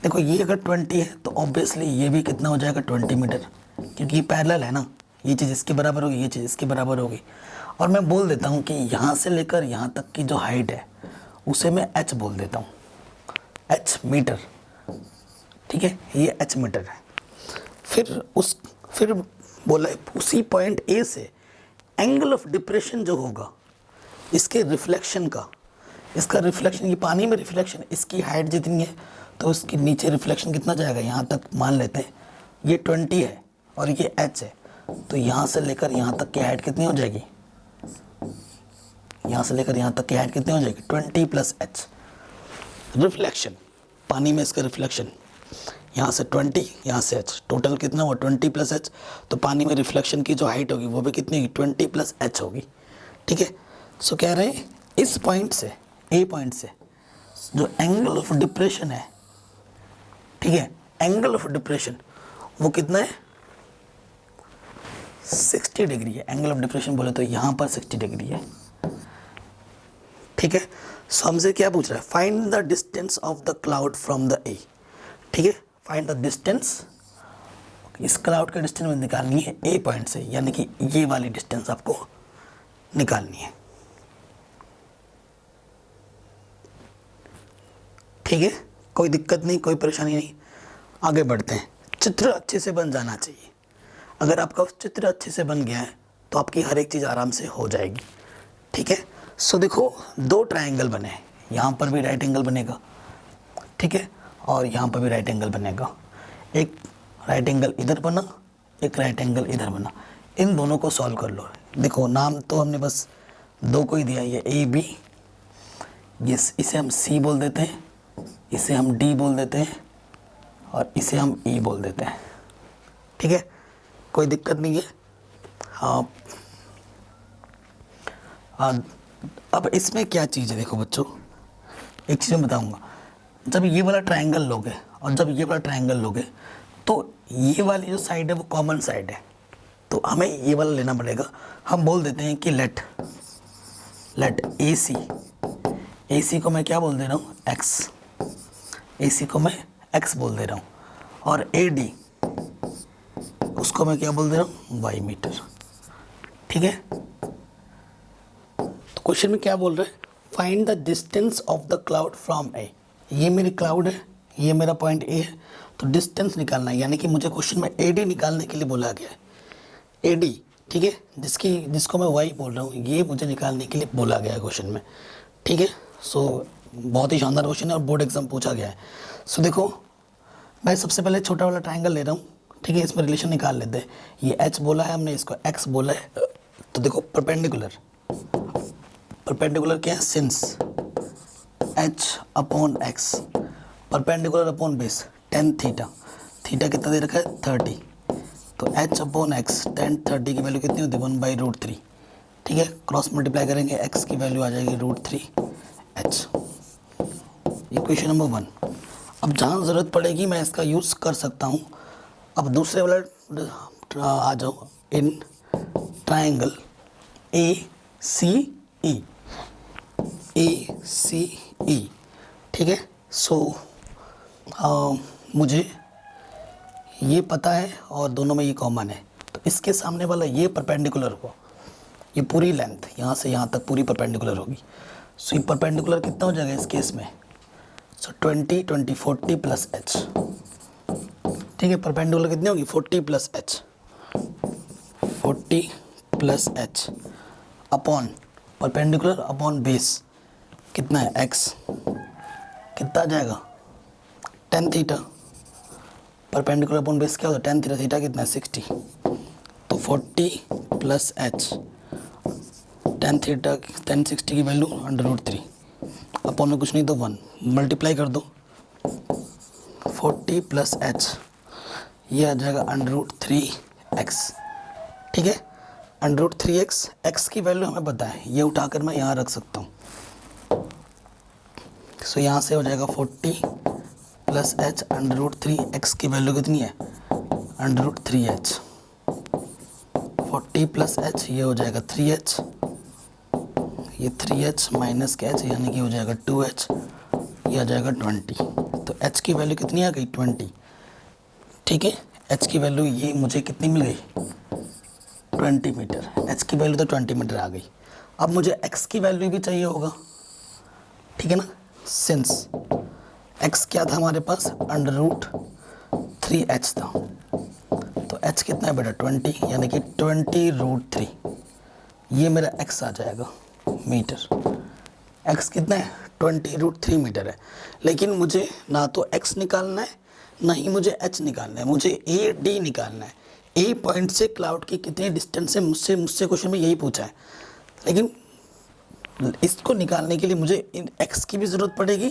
देखो ये अगर 20 है तो ऑब्वियसली ये भी कितना हो जाएगा, 20 मीटर, क्योंकि ये पैरेलल है ना। ये चीज़ इसके बराबर होगी, ये चीज़ इसके बराबर होगी। और मैं बोल देता हूँ कि यहाँ से लेकर यहाँ तक की जो हाइट है उसे मैं h बोल देता हूँ, h मीटर, ठीक है। ये h मीटर है। फिर बोला है उसी पॉइंट A से एंगल ऑफ डिप्रेशन जो होगा इसके रिफ्लेक्शन का, इसका रिफ्लेक्शन, ये पानी में रिफ्लेक्शन, इसकी हाइट जितनी है तो इसके नीचे रिफ्लेक्शन कितना जाएगा, यहाँ तक मान लेते हैं ये 20 है और ये h है, तो यहाँ से लेकर यहाँ तक की हाइट कितनी हो जाएगी, यहाँ से लेकर यहाँ तक की हाइट कितनी हो जाएगी, 20 + h। रिफ्लेक्शन, पानी में इसका रिफ्लेक्शन, यहाँ से 20, यहाँ से h, टोटल कितना हुआ 20 + h। तो पानी में रिफ्लेक्शन की जो हाइट होगी वो भी कितनी होगी, 20 + h होगी, ठीक है। सो कह रहे हैं इस पॉइंट से, A पॉइंट से जो एंगल ऑफ डिप्रेशन है, ठीक है, एंगल ऑफ डिप्रेशन वो कितना है, 60 डिग्री है। एंगल ऑफ डिप्रेशन बोले तो यहाँ पर 60 डिग्री है, ठीक है। सो हमसे क्या पूछ रहा है, find the distance of the cloud from the ए, ठीक है। फाइंड द डिस्टेंस, इस क्लाउड का डिस्टेंस में निकालनी है ए पॉइंट से, यानी कि ये वाली डिस्टेंस आपको निकालनी है, ठीक है। कोई दिक्कत नहीं, कोई परेशानी नहीं, आगे बढ़ते हैं। चित्र अच्छे से बन जाना चाहिए। अगर आपका चित्र अच्छे से बन गया है तो आपकी हर एक चीज़ आराम से हो जाएगी, ठीक है। सो देखो 2 ट्रायंगल बने हैं, यहाँ पर भी राइट एंगल बनेगा, ठीक है, और यहाँ पर भी राइट एंगल बनेगा। एक राइट एंगल इधर बना, एक राइट एंगल इधर बना। इन दोनों को सॉल्व कर लो। देखो नाम तो हमने बस 2 को ही दिया, ये AB, ये इसे हम C बोल देते हैं, इसे हम D बोल देते हैं और इसे हम E बोल देते हैं, ठीक है। कोई दिक्कत नहीं है। हाँ, अब इसमें क्या चीज़ है, देखो बच्चों एक चीज़ मैं बताऊंगा। जब ये वाला ट्रायंगल लोगे और जब ये वाला ट्रायंगल लोगे तो ये वाली जो साइड है वो कॉमन साइड है, तो हमें ये वाला लेना पड़ेगा। हम बोल देते हैं कि लेट AC को मैं क्या बोल दे रहा हूँ, x, AC को मैं x बोल दे रहा हूँ, और AD उसको मैं क्या बोल दे रहा हूँ, y मीटर, ठीक है। तो क्वेश्चन में क्या बोल रहा है, find the distance of the cloud from A। ये मेरी क्लाउड है, ये मेरा पॉइंट A है, तो डिस्टेंस निकालना है, यानी कि मुझे क्वेश्चन में AD निकालने के लिए बोला गया है। AD, ठीक है, जिसको मैं y बोल रहा हूँ, ये मुझे निकालने के लिए बोला गया है क्वेश्चन में, ठीक है। सो बहुत ही शानदार क्वेश्चन है और बोर्ड एग्जाम पूछा गया है। सो देखो मैं सबसे पहले छोटा वाला ट्रायंगल ले रहा हूँ, ठीक है, इसमें रिलेशन निकाल लेते हैं। ये h बोला है हमने, इसको x बोला है, तो देखो परपेंडिकुलर क्या है, since h/x, perpendicular upon base tan theta, theta कितना दे रखा है 30, तो h/x tan 30 की वैल्यू कितनी होती है 1/√3, ठीक है। क्रॉस मल्टीप्लाई करेंगे x की वैल्यू आ जाएगी √3h। Equation number 1। अब जहाँ ज़रूरत पड़ेगी मैं इसका यूज़ कर सकता हूँ। अब दूसरे वाला आ जाओ, इन ट्रायंगल ACE, ठीक है। सो मुझे ये पता है और दोनों में ये कॉमन है, तो इसके सामने वाला ये परपेंडिकुलर हो, ये पूरी लेंथ यहाँ से यहाँ तक पूरी परपेंडिकुलर होगी। सो ये परपेंडिकुलर कितना हो जाएगा इस केस में, सो 20 40 + h, ठीक है। परपेंडिकुलर कितनी होगी 40 + h upon perpendicular upon base कितना है x, कितना आ जाएगा tan theta, perpendicular upon base क्या होता है tan थीटा, थीटा कितना है 60, तो 40 + h, tan थीटा tan 60 की वैल्यू √3, अपॉन में कुछ नहीं तो 1, मल्टीप्लाई कर दो 40 + h, ये आ जाएगा √3x, ठीक है। √3x, x की वैल्यू हमें पता है, ये उठाकर मैं यहाँ रख सकता हूँ, सो यहाँ से हो जाएगा 40 plus h under root 3, x की वैल्यू कितनी है under root 3h, 40 plus H ये हो जाएगा 3h, ये 3h माइनस के h यानी कि हो जाएगा 2h, ये आ जाएगा 20। तो h की वैल्यू कितनी आ गई 20, ठीक है। h की वैल्यू ये मुझे कितनी मिल गई 20 मीटर, h की वैल्यू तो 20 मीटर आ गई। अब मुझे x की वैल्यू भी चाहिए होगा, ठीक है ना, सिंस x क्या था हमारे पास अंडर रूट 3h था, तो h कितना है बेटा 20, यानी कि 20 रूट 3, ये मेरा x आ जाएगा मीटर। x कितना है 20 रूट 3 मीटर है। लेकिन मुझे ना तो x निकालना है ना ही मुझे h निकालना है, मुझे ए डी निकालना है। ए पॉइंट से क्लाउड की कितनी डिस्टेंस है, मुझसे क्वेश्चन में यही पूछा है। लेकिन इसको निकालने के लिए मुझे इन x की भी ज़रूरत पड़ेगी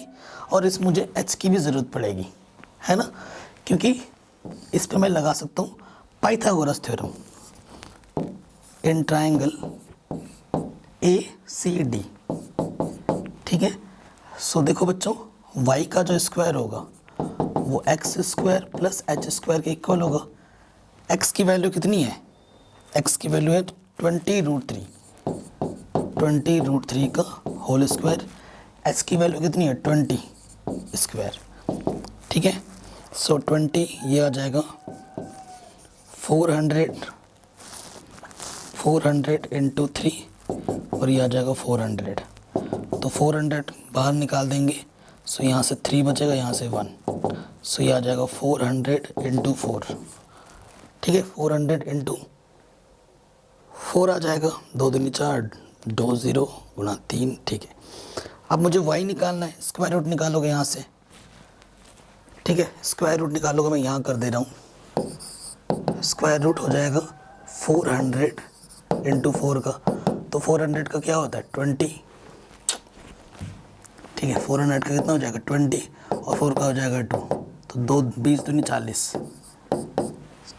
और इस मुझे h की भी ज़रूरत पड़ेगी, है ना, क्योंकि इस पे मैं लगा सकता हूँ Pythagoras theorem in triangle ACD, ठीक है। सो देखो बच्चों, y का जो स्क्वायर होगा वो x square plus h square के इक्वल होगा। x की वैल्यू कितनी है, x की वैल्यू है 20 रूट 3, 20 रूट 3 का होल स्क्वायर, h की वैल्यू कितनी है 20 स्क्वायर, ठीक है। सो 20 ये आ जाएगा 400 इंटू 3 और ये आ जाएगा 400, तो 400 बाहर निकाल देंगे। सो यहाँ से 3 बचेगा, यहाँ से 1, सो ये आ जाएगा 400 इंटू 4, ठीक है। 400 इंटू 4 आ जाएगा, 2 दूनी 4, 2 0 गुणा 3, ठीक है। अब मुझे y निकालना है, स्क्वायर रूट निकालोगे यहाँ से, ठीक है। स्क्वायर रूट निकालोगे, मैं यहाँ कर दे रहा हूँ, स्क्वायर रूट हो जाएगा 400 इंटू 4 का, तो 400 का क्या होता है 20, ठीक है। 400 का कितना हो जाएगा 20 और 4 का हो जाएगा 2, तो 2 20 दूनी 40,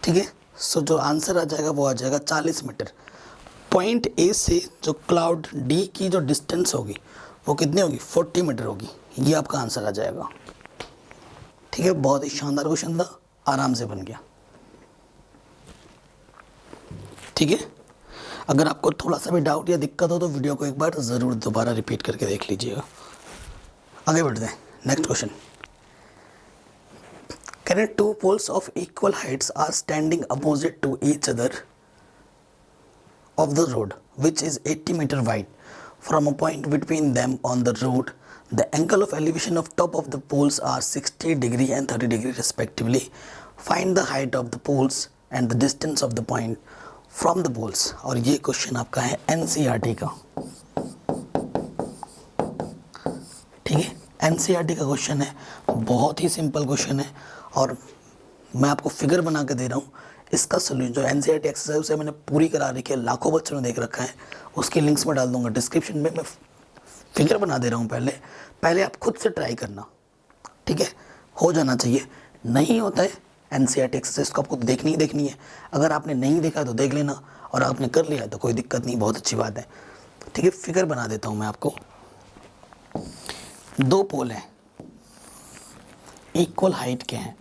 ठीक है। सो जो आंसर आ जाएगा वो आ जाएगा 40 मीटर। पॉइंट ए से जो क्लाउड डी की जो डिस्टेंस होगी वो कितनी होगी 40 मीटर होगी, ये आपका आंसर आ जाएगा, ठीक है। बहुत ही शानदार क्वेश्चन था, आराम से बन गया, ठीक है। अगर आपको थोड़ा सा भी डाउट या दिक्कत हो तो वीडियो को एक बार ज़रूर दोबारा रिपीट करके देख लीजिएगा। आगे बढ़ते हैं, next question. Can two poles of equal heights are standing opposite to each other of the road, which is 80 meter wide. From a point between them on the road, the angle of elevation of top of the poles are 60 degree and 30 degree respectively. Find the height of the poles and the distance of the point from the poles. और ये क्वेश्चन आपका है NCERT का, ठीक है। NCERT का क्वेश्चन है, बहुत ही सिंपल क्वेश्चन है और मैं आपको फिगर बना के दे रहा हूँ। इसका सोल्यूशन जो NCERT एक्सरसाइज उसे मैंने पूरी करा रखी है, लाखों बच्चों ने देख रखा है, उसकी लिंक्स में डाल दूंगा डिस्क्रिप्शन में। मैं फिगर बना दे रहा हूँ, पहले आप खुद से ट्राई करना, ठीक है। हो जाना चाहिए, नहीं होता है NCERT एक्सरसाइज को आपको देखनी ही देखनी है। अगर आपने नहीं देखा तो देख लेना, और आपने कर लिया तो कोई दिक्कत नहीं, बहुत अच्छी बात है, ठीक है। फिगर बना देता हूँ मैं आपको। 2 पोल हैं, इक्वल हाइट के हैं,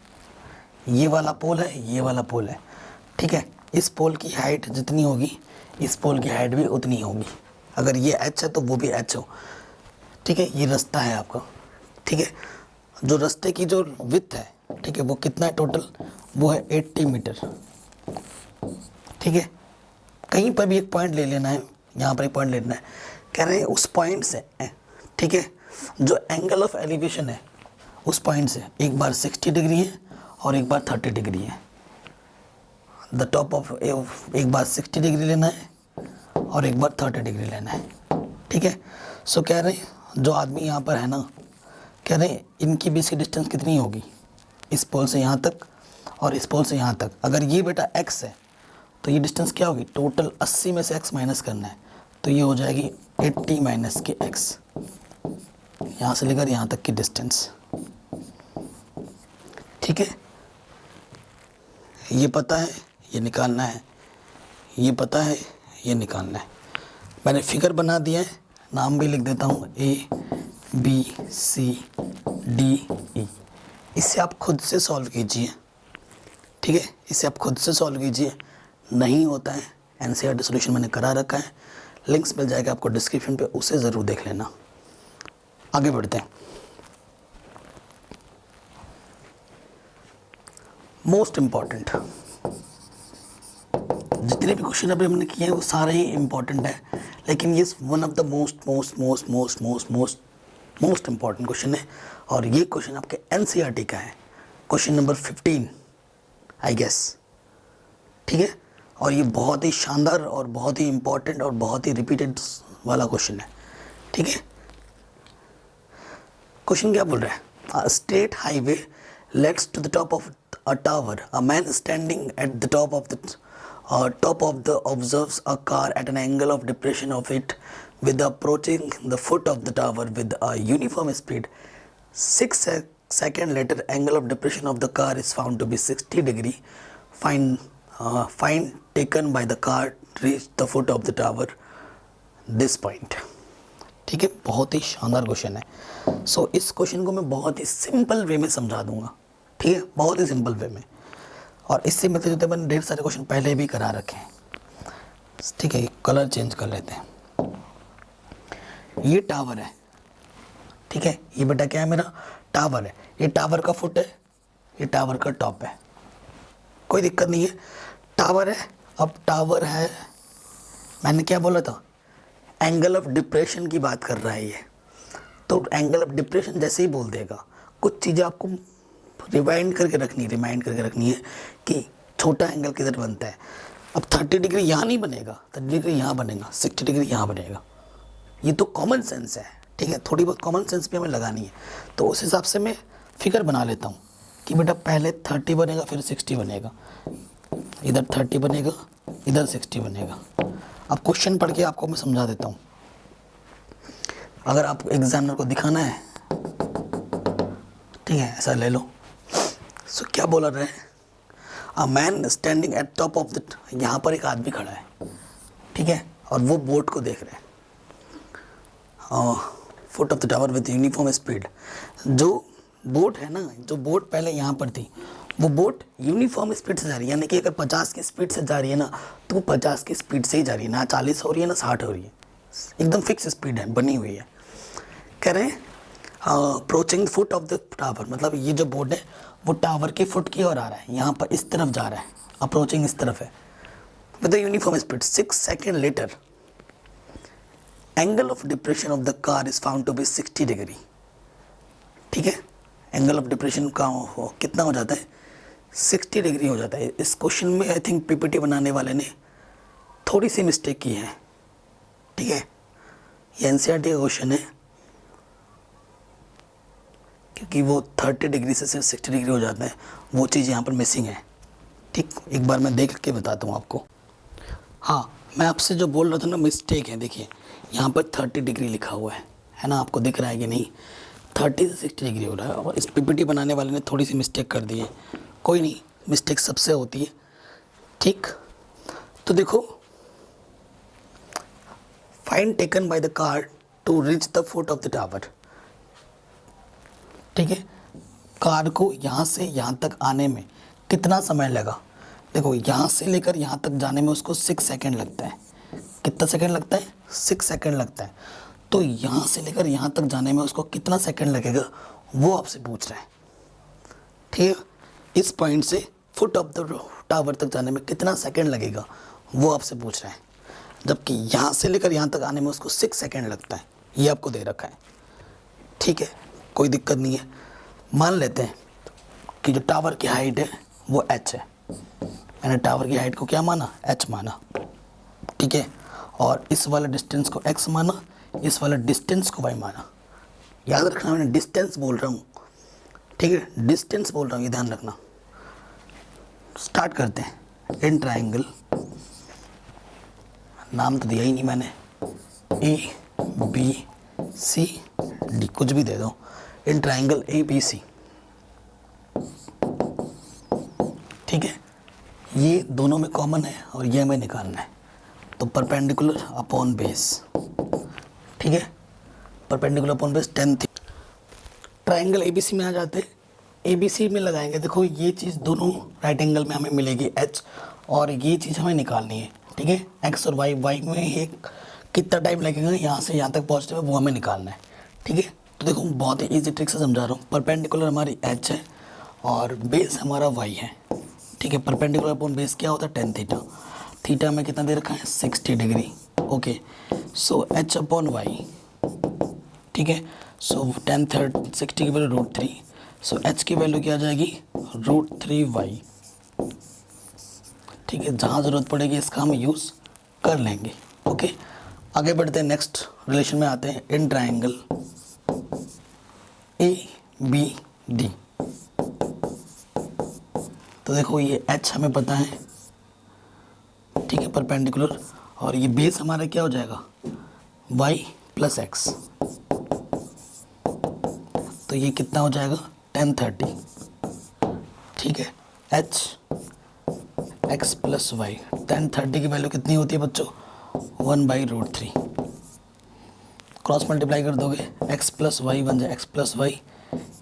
ये वाला पोल है, ये वाला पोल है, ठीक है। इस पोल की हाइट जितनी होगी इस पोल की हाइट भी उतनी होगी। अगर ये h है तो वो भी h हो, ठीक है। ये रास्ता है आपका, ठीक है। जो रास्ते की जो विड्थ है, ठीक है, वो कितना है टोटल, वो है 80 मीटर, ठीक है। कहीं पर भी एक पॉइंट ले लेना है, यहाँ पर एक पॉइंट लेना है, कह रहे हैं उस पॉइंट से, ठीक है, जो एंगल ऑफ एलिवेशन है उस पॉइंट से एक बार 60 डिग्री है और एक बार 30 डिग्री है। द टॉप ऑफ एक बार 60 डिग्री लेना है और एक बार 30 डिग्री लेना है, ठीक है। सो कह रहे हैं जो आदमी यहाँ पर है ना, कह रहे हैं इनकी बीच की डिस्टेंस कितनी होगी, इस पोल से यहाँ तक और इस पोल से यहाँ तक। अगर ये बेटा x है तो ये डिस्टेंस क्या होगी, टोटल 80 में से x माइनस करना है, तो ये हो जाएगी 80 माइनस के x, यहाँ से लेकर यहाँ तक की डिस्टेंस, ठीक है। ये पता है, ये निकालना है, ये पता है, ये निकालना है। मैंने फिगर बना दिया है, नाम भी लिख देता हूँ A B C D E. इसे आप खुद से सॉल्व कीजिए, ठीक है, इसे आप खुद से सॉल्व कीजिए। नहीं होता है, एनसीईआरटी सॉल्यूशन मैंने करा रखा है, लिंक्स मिल जाएगा आपको डिस्क्रिप्शन पे, उसे ज़रूर देख लेना। आगे बढ़ते हैं। मोस्ट इम्पॉर्टेंट, जितने भी क्वेश्चन अभी हमने किए हैं वो सारे ही इम्पॉर्टेंट है, लेकिन ये one of the most important question है। और ये क्वेश्चन आपके एनसीईआरटी का है, क्वेश्चन नंबर 15 आई गेस, ठीक है। और ये बहुत ही शानदार और बहुत ही इम्पॉर्टेंट और बहुत ही रिपीटेड वाला क्वेश्चन है, ठीक है। क्वेश्चन क्या बोल रहा है? State highway leads to the top of a tower. A man standing at the top of the observes a car at an angle of depression of it with approaching the foot of the tower with a uniform speed. 6 seconds later, angle of depression of the car is found to be 60 degree. Find taken by the car to reach the foot of the tower. This point. ठीक है, बहुत ही शानदार क्वेश्चन है। सो इस क्वेश्चन को मैं बहुत ही सिंपल वे में समझा दूंगा, ठीक है, बहुत ही सिंपल वे में। और इससे मिलते जुलते मैंने ढेर सारे क्वेश्चन पहले भी करा रखे हैं, ठीक है। कलर चेंज कर लेते हैं। ये टावर है, ठीक है, ये बेटा क्या है, मेरा टावर है। ये टावर का फुट है, ये टावर का टॉप है, कोई दिक्कत नहीं है। टावर है, अब टावर है, मैंने क्या बोला था, एंगल ऑफ डिप्रेशन की बात कर रहा है ये, तो एंगल ऑफ डिप्रेशन जैसे ही बोल देगा, कुछ चीज़ें आपको रिमाइंड करके रखनी है कि छोटा एंगल किधर बनता है। अब 30 डिग्री यहाँ नहीं बनेगा, 30 डिग्री यहाँ बनेगा, 60 डिग्री यहाँ बनेगा। ये तो कॉमन सेंस है, ठीक है, थोड़ी बहुत कॉमन सेंस भी हमें लगानी है। तो उस हिसाब से मैं फिगर बना लेता हूँ कि बेटा पहले 30 बनेगा, फिर 60 बनेगा, इधर 30 बनेगा, इधर 60 बनेगा। अब क्वेश्चन पढ़ के आपको मैं समझा देता हूँ। अगर आप एग्जामिनर को दिखाना है, ठीक है, ऐसा ले लो। सो क्या बोला रहे हैं, a man standing at top of the, यहाँ पर एक आदमी खड़ा है, ठीक है, और वो बोट को देख रहे हैं, foot of the tower with uniform speed. जो बोट है ना, जो बोट पहले यहाँ पर थी, वो बोट यूनिफॉर्म स्पीड से जा रही है, यानी कि अगर 50 की स्पीड से जा रही है ना, तो वो 50 की स्पीड से ही जा रही है, ना 40 हो रही है ना 60 हो रही है, एकदम फिक्स स्पीड है, बनी हुई है। कह रहे हैं approaching foot of the tower, मतलब ये जो बोट है वो टावर के फुट की ओर आ रहा है, यहाँ पर इस तरफ जा रहा है, अप्रोचिंग इस तरफ है, with the uniform speed. 6 second later angle of depression of the car is found to be 60 degree, ठीक है। एंगल ऑफ डिप्रेशन का कितना हो जाता है, 60 डिग्री हो जाता है। इस क्वेश्चन में आई थिंक पीपीटी बनाने वाले ने थोड़ी सी मिस्टेक की है, ठीक है। ये एनसीईआरटी का क्वेश्चन है, क्योंकि वो 30 डिग्री से सिर्फ 60 डिग्री हो जाता है, वो चीज़ यहाँ पर मिसिंग है, ठीक। एक बार मैं देख के बताता हूँ आपको। हाँ, मैं आपसे जो बोल रहा था ना, मिस्टेक है, देखिए यहाँ पर 30 डिग्री लिखा हुआ है ना, आपको दिख रहा है कि नहीं, 30 से 60 डिग्री हो रहा है, और इस पीपीटी बनाने वाले ने थोड़ी सी मिस्टेक कर दी है। कोई नहीं, मिस्टेक सबसे होती है, ठीक। तो देखो, fine taken by the car to reach the foot of the tower, ठीक है। कार को यहाँ से यहाँ तक आने में कितना समय लगा, देखो यहाँ से लेकर यहाँ तक जाने में उसको 6 सेकेंड लगता है। कितना सेकेंड लगता है, 6 सेकेंड लगता है। तो यहाँ से लेकर यहाँ तक जाने में उसको कितना सेकेंड लगेगा, वो आपसे पूछ रहा है, ठीक है। इस पॉइंट से फुट ऑफ द टावर तक जाने में कितना सेकेंड लगेगा, वो आपसे पूछ रहा है, जबकि यहाँ से लेकर यहाँ तक आने में उसको 6 सेकेंड लगता है, ये आपको दे रखा है, ठीक है, कोई दिक्कत नहीं है। मान लेते हैं कि जो टावर की हाइट है वो h है, मैंने टावर की हाइट को क्या माना, h माना, ठीक है, और इस वाले डिस्टेंस को x माना, इस वाले डिस्टेंस को y माना। याद रखना, मैंने डिस्टेंस बोल रहा हूँ, ठीक है, डिस्टेंस बोल रहा हूँ, ये ध्यान रखना। स्टार्ट करते हैं। इन ट्राइंगल, नाम तो दिया ही नहीं मैंने, ABCD कुछ भी दे दो, इन ट्राइंगल ABC, ठीक है। ये दोनों में कॉमन है और ये हमें निकालना है, तो परपेंडिकुलर अपॉन बेस, ठीक है, perpendicular upon base tan theta. Triangle ABC में आ जाते हैं, एबीसी में लगाएंगे। देखो ये चीज़ दोनों राइट एंगल में हमें मिलेगी एच, और ये चीज़ हमें निकालनी है, ठीक है। एक्स और वाई, वाई में एक कितना टाइम लगेगा यहाँ से यहाँ तक पहुँचने में, वो हमें निकालना है, ठीक है। तो देखो बहुत ही ईजी ट्रिक से समझा रहा हूँ। परपेंडिकुलर हमारी एच है और बेस हमारा वाई है, ठीक है। परपेंडिकुलर अपॉन बेस क्या होता है, टेन थीटा। थीटा में कितना दे रखा है, 60 degree, okay. So h upon y, ठीक है। सो 60 की वैल्यू √3, सो एच की वैल्यू क्या आ जाएगी, √3y, ठीक है। जहाँ ज़रूरत पड़ेगी इसका हम यूज़ कर लेंगे, ओके। आगे बढ़ते हैं, नेक्स्ट रिलेशन में आते हैं। इन ट्राइंगल ABD, तो देखो ये एच हमें पता है, ठीक है, परपेंडिकुलर, और ये बेस हमारा क्या हो जाएगा, y + x, तो ये कितना हो जाएगा, 1030, ठीक है। h x + y, 1030 की वैल्यू कितनी होती है बच्चों, 1/√3। क्रॉस मल्टीप्लाई कर दोगे, x + y बन जाए x + y,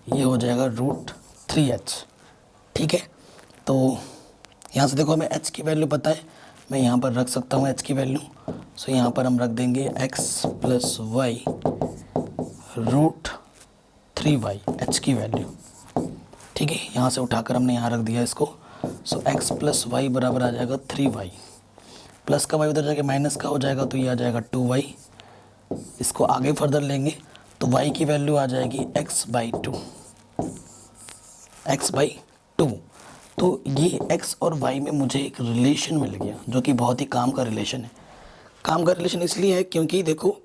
ये हो जाएगा √3h, ठीक है। तो यहाँ से देखो हमें h की वैल्यू पता है, मैं यहाँ पर रख सकता हूँ h की वैल्यू। सो यहाँ पर हम रख देंगे x + y √3y, h की वैल्यू, ठीक है। यहाँ से उठाकर हमने यहाँ रख दिया इसको। सो x + y बराबर आ जाएगा 3y, प्लस का y उधर जाके माइनस का हो जाएगा, तो ये आ जाएगा 2y। इसको आगे फर्दर लेंगे तो y की वैल्यू आ जाएगी x/2, x/2। तो ये x और y में मुझे एक रिलेशन मिल गया, जो कि बहुत ही काम का रिलेशन है। काम का रिलेशन इसलिए है क्योंकि देखो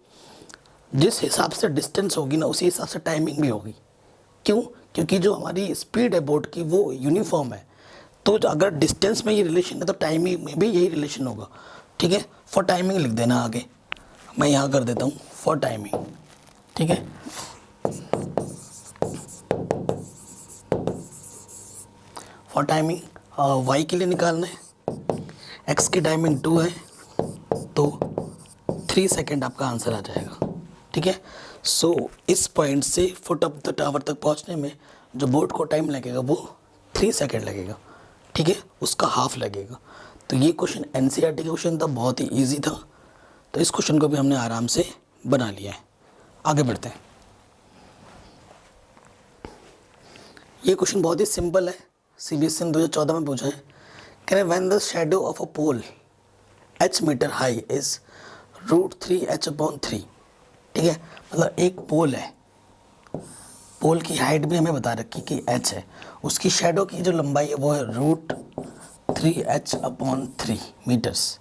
जिस हिसाब से डिस्टेंस होगी ना, उसी हिसाब से टाइमिंग भी होगी। क्यों? क्योंकि जो हमारी स्पीड है बोट की वो यूनिफॉर्म है। तो अगर डिस्टेंस में ये रिलेशन है तो टाइमिंग में भी यही रिलेशन होगा, ठीक है। फॉर टाइमिंग लिख देना आगे, मैं यहाँ कर देता हूँ फॉर टाइमिंग, ठीक है। फॉर टाइमिंग y के लिए निकालना है, x की टाइमिंग 2 है, तो 3 सेकेंड आपका आंसर आ जाएगा, ठीक है। सो इस पॉइंट से फुट ऑफ द टावर तक पहुंचने में जो बोट को टाइम लगेगा वो 3 सेकेंड लगेगा, ठीक है, उसका हाफ लगेगा। तो ये क्वेश्चन NCERT का क्वेश्चन था, बहुत ही इजी था। तो इस क्वेश्चन को भी हमने आराम से बना लिया है। आगे बढ़ते हैं। ये क्वेश्चन बहुत ही सिंपल है, CBSE ने 2014 में पूछा है। कह रहे when the shadow of a pole h metre high is √3h/3, ठीक है। मतलब एक पोल है, पोल की हाइट भी हमें बता रखी कि h है, उसकी शैडो की जो लंबाई है वो है √3h/3 मीटर्स,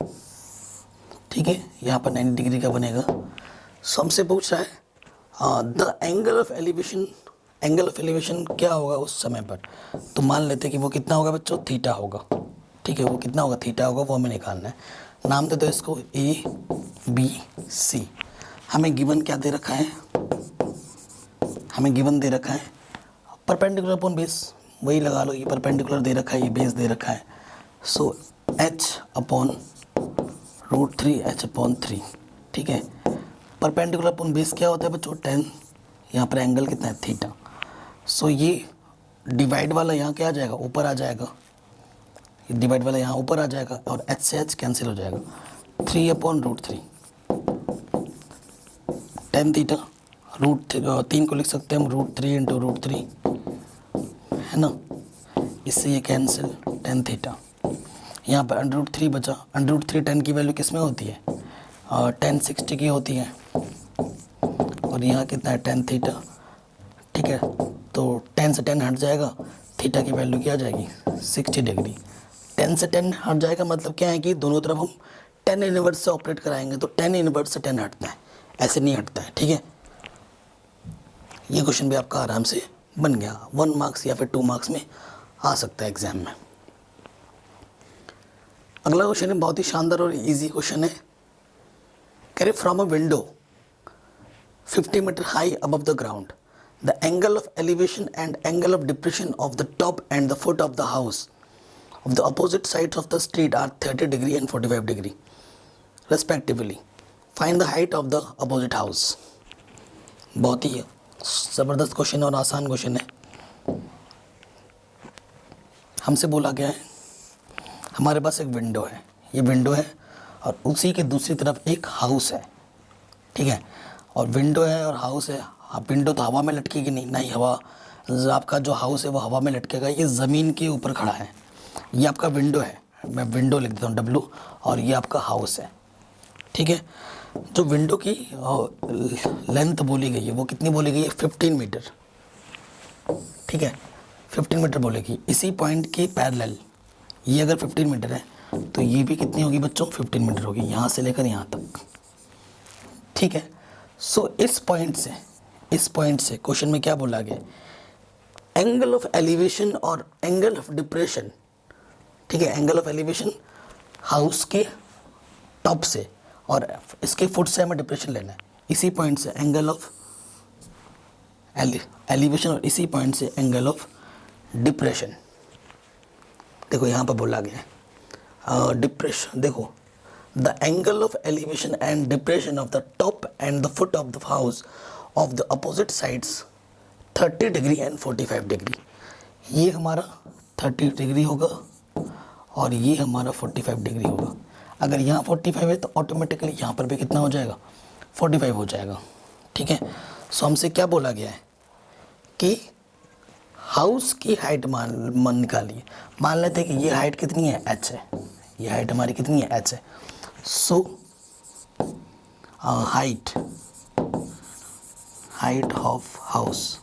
ठीक है। यहाँ पर 90 डिग्री का बनेगा। सो हमसे पूछ रहा है the angle of elevation, angle of elevation क्या होगा उस समय पर। तो मान लेते हैं कि वो कितना होगा बच्चों, थीटा होगा, ठीक है। वो कितना होगा, थीटा होगा, वो हमें निकालना है। नाम दे दो इसको ABC। हमें गिवन क्या दे रखा है, हमें गिवन दे रखा है परपेंडिकुलर अपॉन बेस, वही लगा लो, ये परपेंडिकुलर दे रखा है, ये बेस दे रखा है। सो h/√3h/3, ठीक है। परपेंडिकुलर अपॉन बेस क्या होता है बच्चों, 10, यहाँ पर एंगल कितना है, थीटा। सो ये डिवाइड वाला यहाँ क्या आ जाएगा, ऊपर आ जाएगा, ये डिवाइड वाला यहाँ ऊपर आ जाएगा, और h से h कैंसिल हो जाएगा। 3/√3, 10 थीटा, √3 को लिख सकते हैं हम √3 × √3, है ना। इससे ये कैंसिल, 10 थीटा। यहाँ पर √3 बचा, √3 10 की वैल्यू किस में होती है, 10 60 की होती है, और यहाँ कितना है, 10 थीटा, ठीक है। तो 10 से 10 हट जाएगा, थीटा की वैल्यू क्या आ जाएगी, 60 डिग्री। 10 से 10 हट जाएगा मतलब क्या है कि दोनों तरफ हम 10 इनवर्स से ऑपरेट कराएंगे, तो 10 इनवर्स से 10 हटता है, ऐसे नहीं हटता है, ठीक है। ये क्वेश्चन भी आपका आराम से बन गया, 1 मार्क्स या फिर 2 मार्क्स में आ सकता है एग्जाम में। अगला क्वेश्चन है बहुत ही शानदार और इजी क्वेश्चन है। कह रहे from a window 50 metre high above the ground the angle of elevation and angle of depression of the top and the foot of the house of the opposite sides of the street are 30 degree and 45 degree respectively. Find the height of the opposite house. बहुत ही ज़बरदस्त क्वेश्चन है और आसान क्वेश्चन है। हमसे बोला गया है हमारे पास एक विंडो है, ये विंडो है और उसी के दूसरी तरफ एक हाउस है, ठीक है। और विंडो है और हाउस है, विंडो तो हवा में लटकेगी नहीं, ना ही हवा, आपका जो हाउस है वो हवा में लटकेगा, ये ज़मीन के ऊपर खड़ा है। ये आपका विंडो है, मैं विंडो लिख देता हूँ W, और ये आपका हाउस है, ठीक है। जो विंडो की लेंथ बोली गई है वो कितनी बोली गई है, 15 मीटर, ठीक है, 15 मीटर बोलेगी। इसी पॉइंट के पैरेलल ये अगर 15 मीटर है तो ये भी कितनी होगी बच्चों, 15 मीटर होगी, यहाँ से लेकर यहाँ तक, ठीक है। सो इस पॉइंट से क्वेश्चन में क्या बोला गया, एंगल ऑफ एलिवेशन और एंगल ऑफ डिप्रेशन, ठीक है। एंगल ऑफ एलिवेशन हाउस के टॉप से और इसके फुट से हमें डिप्रेशन लेना है, इसी पॉइंट से एंगल ऑफ एलिवेशन और इसी पॉइंट से एंगल ऑफ डिप्रेशन। देखो यहाँ पर बोला गया है डिप्रेशन, देखो the angle of elevation and depression of the top and the foot of the house of the opposite sides 30 degree and 45 degree. ये हमारा 30 डिग्री होगा और ये हमारा 45 डिग्री होगा। अगर यहाँ 45 है तो ऑटोमेटिकली यहाँ पर भी कितना हो जाएगा, 45 हो जाएगा, ठीक है। सो हमसे क्या बोला गया है कि हाउस की हाइट मान निकालिए। मान लेते हैं कि ये हाइट कितनी है, h है, ये हाइट हमारी कितनी है, h है। सो हाइट ऑफ हाउस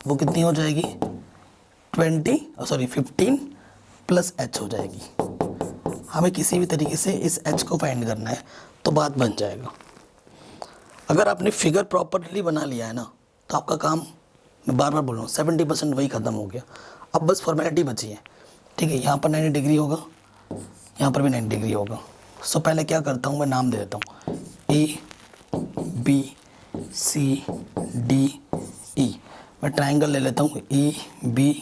वो कितनी हो जाएगी, 15 प्लस h हो जाएगी। हमें किसी भी तरीके से इस h को फाइंड करना है तो बात बन जाएगा। अगर आपने फिगर प्रॉपरली बना लिया है ना तो आपका काम, मैं बार बार बोल रहा हूँ, 70% वही ख़त्म हो गया। अब बस फॉर्मेलिटी बची है, ठीक है। यहाँ पर 90 डिग्री होगा, यहाँ पर भी 90 डिग्री होगा। सो पहले क्या करता हूँ, मैं नाम दे देता हूँ ABCDE। मैं ट्राइंगल ले लेता हूँ EBA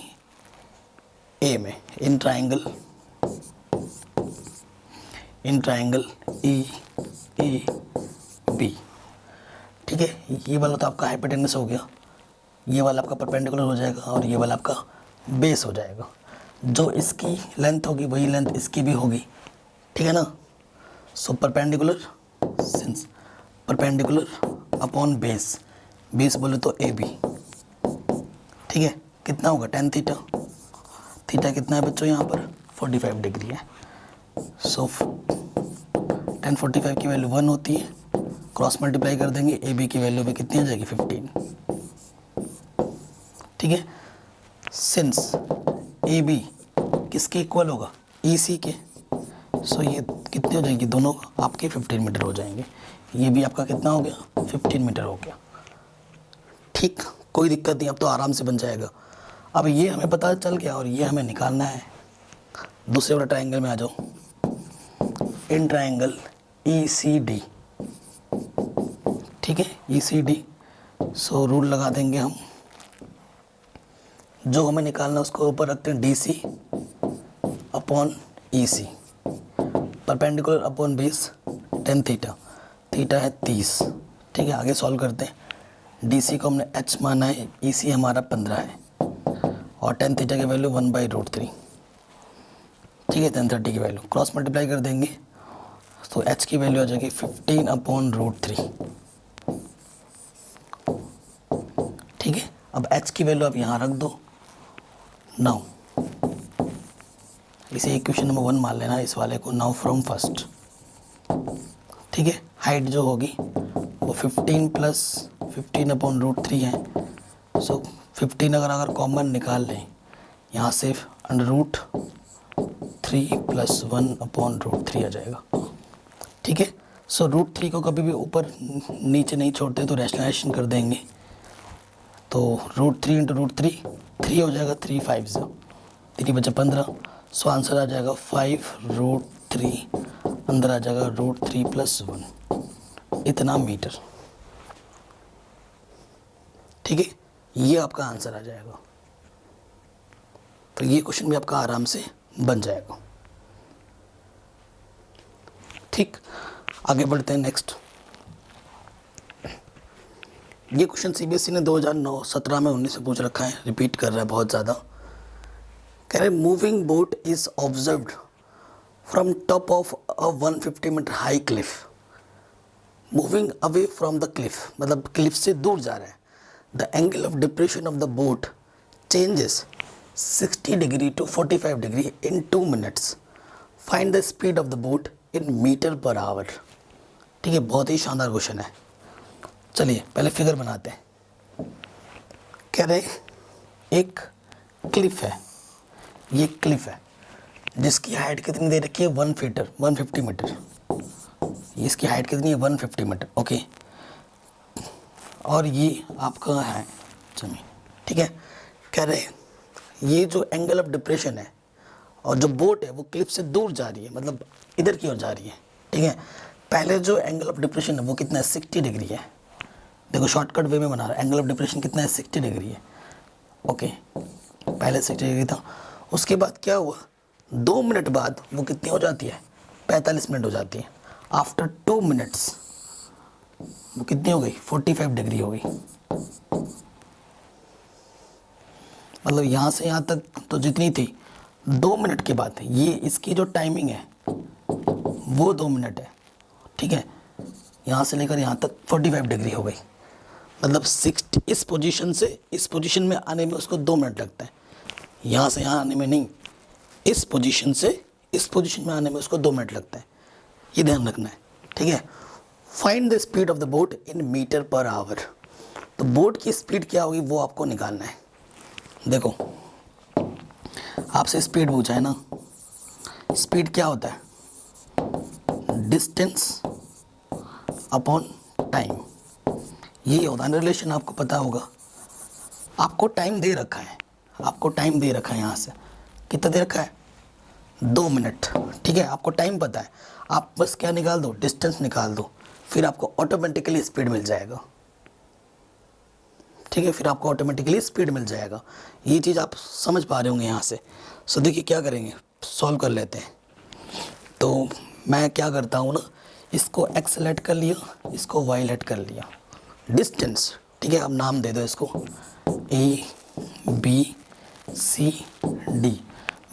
में, इन ट्राइंगल EAB, ठीक है। ये वाला तो आपका हाइपोटेनस हो गया, ये वाला आपका परपेंडिकुलर हो जाएगा और ये वाला आपका बेस हो जाएगा। जो इसकी लेंथ होगी वही लेंथ इसकी भी होगी, ठीक है ना। So perpendicular upon base, base बोले तो AB, ठीक है। कितना होगा, tan थीटा, थीटा कितना है बच्चों यहाँ पर, 45 डिग्री है। सो tan 45 की वैल्यू 1 होती है, क्रॉस मल्टीप्लाई कर देंगे, AB की वैल्यू भी कितनी आ जाएगी, 15, ठीक है। सिंस AB किसके इक्वल होगा, EC के, सो ये कितने हो जाएंगे, दोनों आपके 15 मीटर हो जाएंगे। ये भी आपका कितना हो गया, 15 मीटर हो गया, ठीक, कोई दिक्कत नहीं, अब तो आराम से बन जाएगा। अब ये हमें पता चल गया और ये हमें निकालना है। दूसरे वाला ट्राइंगल में आ जाओ, इन ट्राइंगल ECD, ठीक है, ECD। सो रूल लगा देंगे हम, जो हमें निकालना है उसको ऊपर रखते हैं DC upon EC, perpendicular upon base tan theta, theta है 30, ठीक है। आगे सॉल्व करते हैं, DC को हमने h माना है, EC हमारा 15 है और tan थीटा की वैल्यू 1/√3, ठीक है, tan 30 की वैल्यू क्रॉस मल्टीप्लाई कर देंगे तो h की वैल्यू आ जाएगी 15/√3, ठीक है। अब h की वैल्यू आप यहाँ रख दो। नाउ इसे इक्वेशन नंबर 1 मान लेना इस वाले को, नाउ फ्रॉम फर्स्ट, ठीक है। हाइट जो होगी वो 15 प्लस 15/√3 है। सो 15 अगर कॉमन निकाल लें यहाँ से, √3 + 1/√3 आ जाएगा, ठीक है। सो √3 को कभी भी ऊपर नीचे नहीं छोड़ते तो रैशनलाइजेशन कर देंगे, तो √3 × √3 3 हो जाएगा, 3 5 3 बचा 15। सो आंसर आ जाएगा 5√3, अंदर आ जाएगा √3 + 1, इतना मीटर, ठीक है। ये आपका आंसर आ जाएगा। तो ये क्वेश्चन भी आपका आराम से बन जाएगा, ठीक। आगे बढ़ते हैं नेक्स्ट। ये क्वेश्चन सीबीएसई ने 2009, 17 में, 19 से पूछ रखा है, रिपीट कर रहा है बहुत ज़्यादा। कह रहे moving boat is observed from top of a 150 metre high cliff, moving away from the cliff, मतलब क्लिफ से दूर जा रहा है। The angle of depression of the boat changes 60 degree to 45 degree in 2 minutes, find the speed of the boat in metre per hour. ठीक है, बहुत ही शानदार क्वेश्चन है। चलिए पहले फिगर बनाते हैं। कह रहे एक क्लिफ है, ये क्लिफ है जिसकी हाइट कितनी दे रखी है, 150 मीटर। इसकी हाइट कितनी है, 150 मीटर। ओके, और ये आपका है जमीन। ठीक है, कह रहे ये जो एंगल ऑफ डिप्रेशन है और जो बोट है वो क्लिफ से दूर जा रही है, मतलब इधर की ओर जा रही है। ठीक है, पहले जो एंगल ऑफ डिप्रेशन है वो कितना है, 60 डिग्री है। देखो शॉर्टकट वे में बना रहा है। एंगल ऑफ डिप्रेशन कितना है, 60 डिग्री है। ओके, पहले 60 डिग्री था। उसके बाद क्या हुआ, 2 मिनट बाद वो कितनी हो जाती है, 45 मिनट हो जाती है। आफ्टर 2 मिनट्स वो कितनी हो गई, 45 डिग्री हो गई। मतलब यहाँ से यहाँ तक तो जितनी थी, 2 मिनट के बाद ये इसकी जो टाइमिंग है वो 2 मिनट है। ठीक है, यहाँ से लेकर यहाँ तक 45 डिग्री हो गई। मतलब 60 इस पोजीशन से इस पोजीशन में आने में उसको 2 मिनट लगता है, यहाँ से यहाँ आने में नहीं, इस पोजीशन से इस पोजीशन में आने में उसको 2 मिनट लगता है। ये ध्यान रखना है। ठीक है, find the speed of the boat in metre per hour. तो बोट की स्पीड क्या होगी वो आपको निकालना है। देखो आपसे स्पीड पूछा है ना, स्पीड क्या होता है, डिस्टेंस अपॉन टाइम, यही होता है रिलेशन, आपको पता होगा। आपको टाइम दे रखा है, आपको टाइम दे रखा है, यहाँ से कितना दे रखा है, 2 मिनट। ठीक है, आपको टाइम पता है, आप बस क्या निकाल दो, डिस्टेंस निकाल दो, फिर आपको ऑटोमेटिकली स्पीड मिल जाएगा। ठीक है, फिर आपको ऑटोमेटिकली स्पीड मिल जाएगा। ये चीज़ आप समझ पा रहे होंगे यहाँ से। सो देखिए क्या करेंगे, सॉल्व कर लेते हैं। तो मैं क्या करता हूँ ना, इसको एक्स सेलेक्ट कर लिया, इसको वाई सेलेक्ट कर लिया। डिस्टेंस, ठीक है, अब नाम दे दो इसको ए बी सी डी।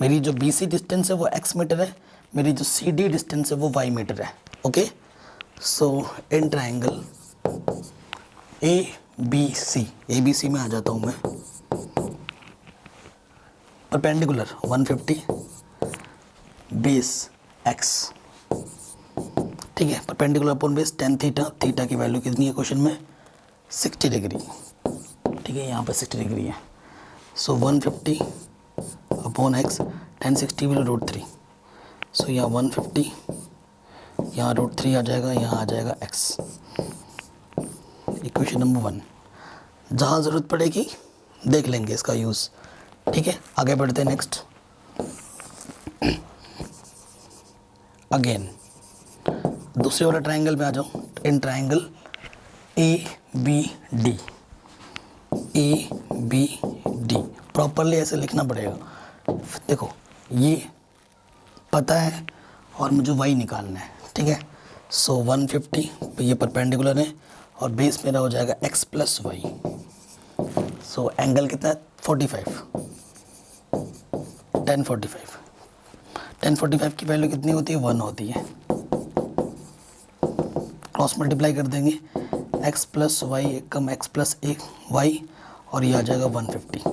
मेरी जो बी सी डिस्टेंस है वो एक्स मीटर है, मेरी जो सी डी डिस्टेंस है वो वाई मीटर है। Okay, so in triangle A B C में आ जाता हूँ मैं। Perpendicular 150 base x. ठीक है, perpendicular upon base tan theta, theta की वैल्यू कितनी है क्वेश्चन में, 60 डिग्री। ठीक है, यहाँ पर 60 डिग्री है। सो 150 अपॉन एक्स, tan 60 में √3। सो यहाँ 150, यहाँ √3 आ जाएगा, यहाँ आ जाएगा x। Equation number 1। जहाँ ज़रूरत पड़ेगी देख लेंगे इसका यूज़। ठीक है, आगे बढ़ते हैं नेक्स्ट। अगेन दूसरे वाला ट्रायंगल में आ जाओ। In triangle A B D, A B D properly ऐसे लिखना पड़ेगा। देखो ये पता है और मुझे वाई निकालना है। ठीक है, सो 150 ये परपेंडिकुलर है और बेस मेरा हो जाएगा x plus y. So angle कितना है, 45, tan 45। tan 45 की वैल्यू कितनी होती है, 1 होती है। क्रॉस मल्टीप्लाई कर देंगे, x प्लस वाई एक कम x प्लस एक वाई, और ये आ जाएगा 150।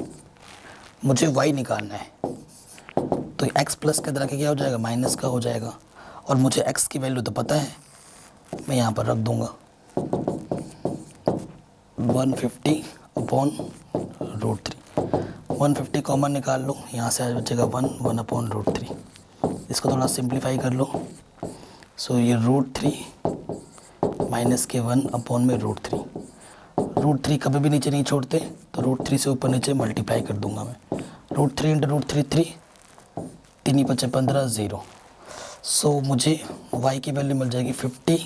मुझे y निकालना है, तो x प्लस के तरह के क्या हो जाएगा, माइनस का हो जाएगा। और मुझे x की वैल्यू तो पता है, मैं यहाँ पर रख दूँगा 150 अपॉन √3। 150 कॉमन निकाल लो, यहाँ से आ बचेगा 1 अपॉन √3। इसको थोड़ा सिंप्लीफाई कर लो। सो ये √3 माइनस के 1 अपॉन में √3। √3 कभी भी नीचे नहीं छोड़ते, तो √3 से ऊपर नीचे मल्टीप्लाई कर दूंगा मैं। √3 इंटू √3 3, 3 बचे 15, 0। सो मुझे y की वैल्यू मिल जाएगी 50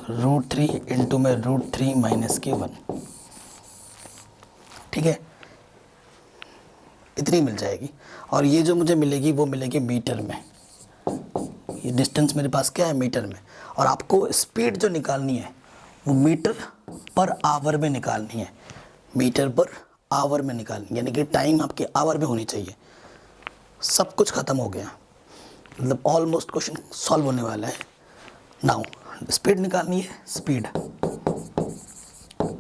√3 इंटू में √3 माइनस के 1। ठीक है, इतनी मिल जाएगी। और ये जो मुझे मिलेगी वो मिलेगी मीटर में। ये डिस्टेंस मेरे पास क्या है, मीटर में। और आपको स्पीड जो निकालनी है वो मीटर पर आवर में निकालनी है, मीटर पर आवर में निकालनी, यानी कि टाइम आपके आवर में होनी चाहिए। सब कुछ ख़त्म हो गया, मतलब ऑलमोस्ट क्वेश्चन सॉल्व होने वाला है। नाउ स्पीड निकालनी है, स्पीड,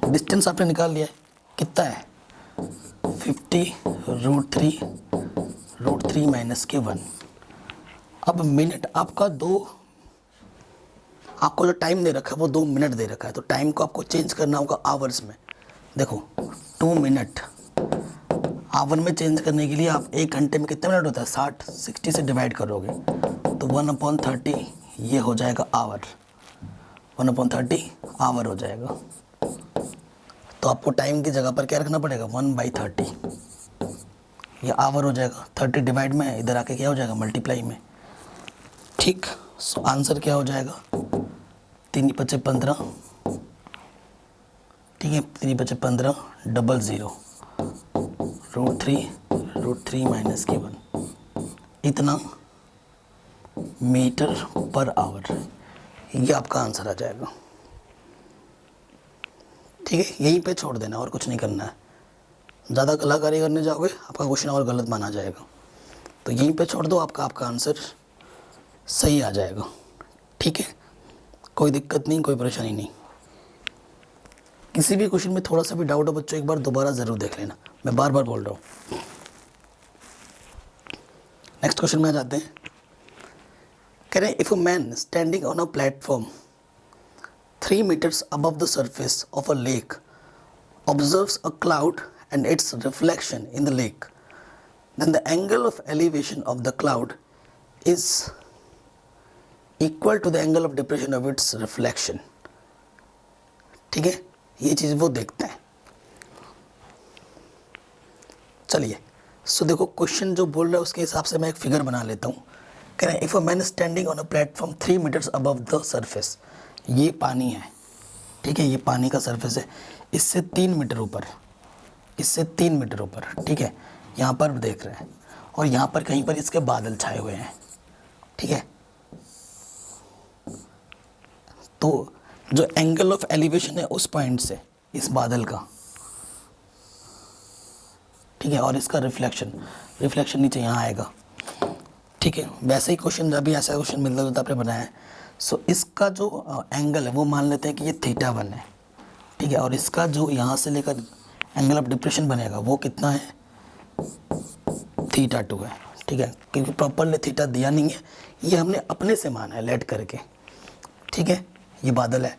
डिस्टेंस आपने निकाल लिया है, कितना है 50√3 माइनस के 1। अब मिनट आपका आपको जो टाइम दे रखा है वो 2 मिनट दे रखा है, तो टाइम को आपको चेंज करना होगा आवर्स में। देखो 2 मिनट आवर में चेंज करने के लिए आप 1 घंटे में कितने मिनट होता है, 60 से डिवाइड करोगे तो 1/30 ये हो जाएगा आवर, 1/30 आवर हो जाएगा। तो आपको टाइम की जगह पर क्या रखना पड़ेगा, 1/30, ये आवर हो जाएगा। 30 डिवाइड में इधर आके क्या हो जाएगा, मल्टीप्लाई में। ठीक, सो आंसर क्या हो जाएगा, 3×5 = 15, ठीक है, 3×5 = 15, 00, √3 माइनस के 1, इतना मीटर पर आवर, ये आपका आंसर आ जाएगा। ठीक है, यहीं पे छोड़ देना और कुछ नहीं करना है। ज़्यादा कलाकारी करने जाओगे आपका क्वेश्चन और गलत माना जाएगा, तो यहीं पे छोड़ दो, आपका आंसर सही आ जाएगा। ठीक है, कोई दिक्कत नहीं, कोई परेशानी नहीं। किसी भी क्वेश्चन में थोड़ा सा भी डाउट हो बच्चों, एक बार दोबारा ज़रूर देख लेना, मैं बार बार बोल रहा हूँ। नेक्स्ट क्वेश्चन में आ जाते हैं। कह रहे हैं if a man standing on a platform 3 meters above the surface of a lake observes a cloud and its reflection in the lake, then the angle of elevation of the cloud is equal to the angle of depression of its reflection। ठीक है, ये चीज़ वो देखते हैं। चलिए, सो देखो क्वेश्चन जो बोल रहा है उसके हिसाब से मैं एक फिगर बना लेता हूँ। कह रहे हैं if a man standing on a platform 3 meters above the surface, ये पानी है, ठीक है, ये पानी का सरफेस है, इससे 3 मीटर ऊपर, इससे 3 मीटर ऊपर, ठीक है, यहाँ पर देख रहे हैं, और यहाँ पर कहीं पर इसके बादल छाए हुए हैं। ठीक है, तो जो एंगल ऑफ एलिवेशन है उस पॉइंट से इस बादल का, ठीक है, और इसका रिफ्लेक्शन नीचे यहाँ आएगा। ठीक है, वैसे ही क्वेश्चन, जब भी ऐसा क्वेश्चन मिलता जुलता आपने बनाया है, सो इसका जो एंगल है वो मान लेते हैं कि ये θ1 है। ठीक है, और इसका जो यहाँ से लेकर एंगल ऑफ डिप्रेशन बनेगा वो कितना है, θ2 है। ठीक है, क्योंकि प्रॉपरली थीटा दिया नहीं है, ये हमने अपने से माना है लेट करके। ठीक है, ये बादल है,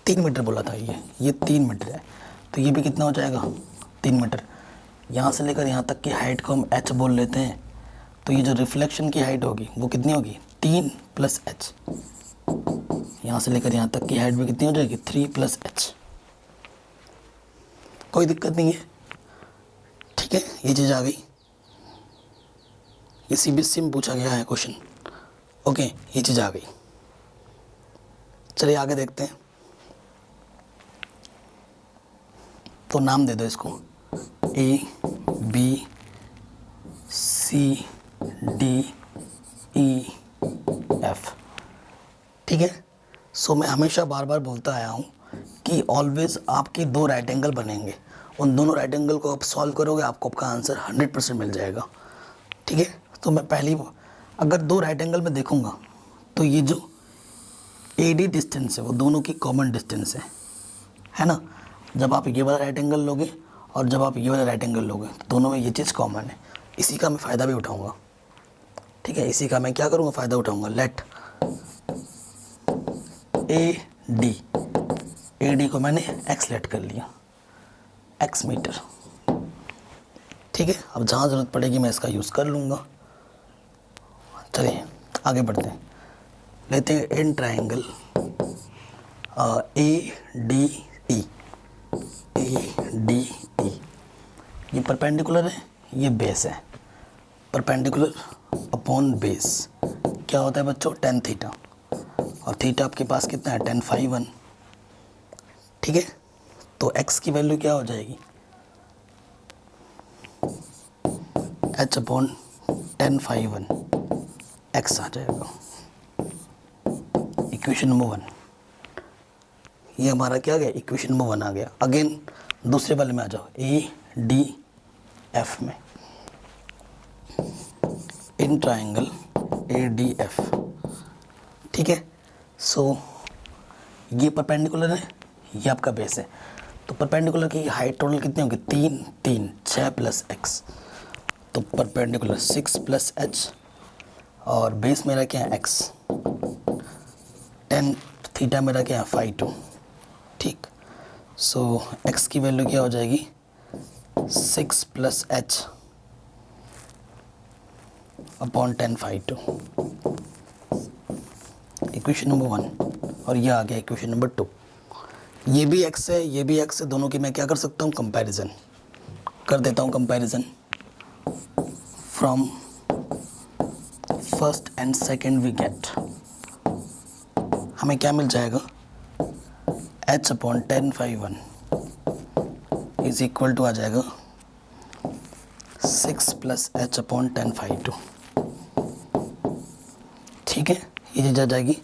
3 मीटर बोला था, ये 3 मीटर है, तो ये भी कितना हो जाएगा, 3 मीटर। यहाँ से लेकर यहाँ तक की हाइट को हम h बोल लेते हैं, तो ये जो रिफ्लेक्शन की हाइट होगी वो कितनी होगी, 3 + h। यहाँ से लेकर यहाँ तक की हाइट भी कितनी हो जाएगी, 3 + h। कोई दिक्कत नहीं है। ठीक है, ये चीज़ आ गई, ये CBSE में पूछा गया है क्वेश्चन। ओके, ये चीज़ आ गई। चलिए आगे देखते हैं। तो नाम दे दो इसको, ABCDEF। ठीक है, सो मैं हमेशा बार बार बोलता आया हूँ कि ऑलवेज आपके 2 राइट एंगल बनेंगे, उन दोनों राइट एंगल को आप सॉल्व करोगे, आपको आपका आंसर 100% मिल जाएगा। ठीक है, तो मैं पहली अगर 2 राइट एंगल में देखूँगा तो ये जो AD डिस्टेंस है वो दोनों की कॉमन डिस्टेंस है ना। जब आप ये वाला राइट एंगल लोगे और जब आप ये वाला राइट एंगल लोगे तो दोनों में ये चीज़ कॉमन है, इसी का मैं फ़ायदा भी उठाऊँगा। ठीक है, इसी का मैं क्या करूँगा, फ़ायदा उठाऊँगा। लेट AD को मैंने x लेट कर लिया, x मीटर। ठीक है, अब जहाँ ज़रूरत पड़ेगी मैं इसका यूज़ कर लूँगा। चलिए आगे बढ़ते हैं, लेते हैं इन ट्राइंगल ADE। ये परपेंडिकुलर है, ये बेस है, परपेंडिकुलर अपॉन बेस क्या होता है बच्चों, tan थीटा, और थीटा आपके पास कितना है, tan phi1। ठीक है, तो x की वैल्यू क्या हो जाएगी, h/tan phi1 x आ जाएगा। इक्वेशन नंबर 1, ये हमारा क्या आ गया, इक्वेशन नंबर 1 आ गया। अगेन दूसरे वाले में आ जाओ, ADF में, इन ट्राइंगल ADF, ठीक है। सो ये परपेंडिकुलर है, ये आपका बेस है, तो परपेंडिकुलर की हाइट टोटल कितनी होगी, 3 3 6 प्लस x, तो परपेंडिकुलर 6 प्लस h, और बेस मेरा क्या है x, tan थीटा मेरा क्या है 5 2, ठीक। सो x की वैल्यू क्या हो जाएगी, 6 plus h upon tan 5 2, equation number 1। और ये आ गया इक्वेशन नंबर 2। ये भी x है, ये भी x है, दोनों की मैं क्या कर सकता हूँ, कंपैरिजन कर देता हूँ। Comparison from first and second we get, हमें क्या मिल जाएगा, h upon tan 5 1 is equal to आ जाएगा 6 प्लस h अपॉन tan 5 2, ठीक है। ये चीज़ आ जाएगी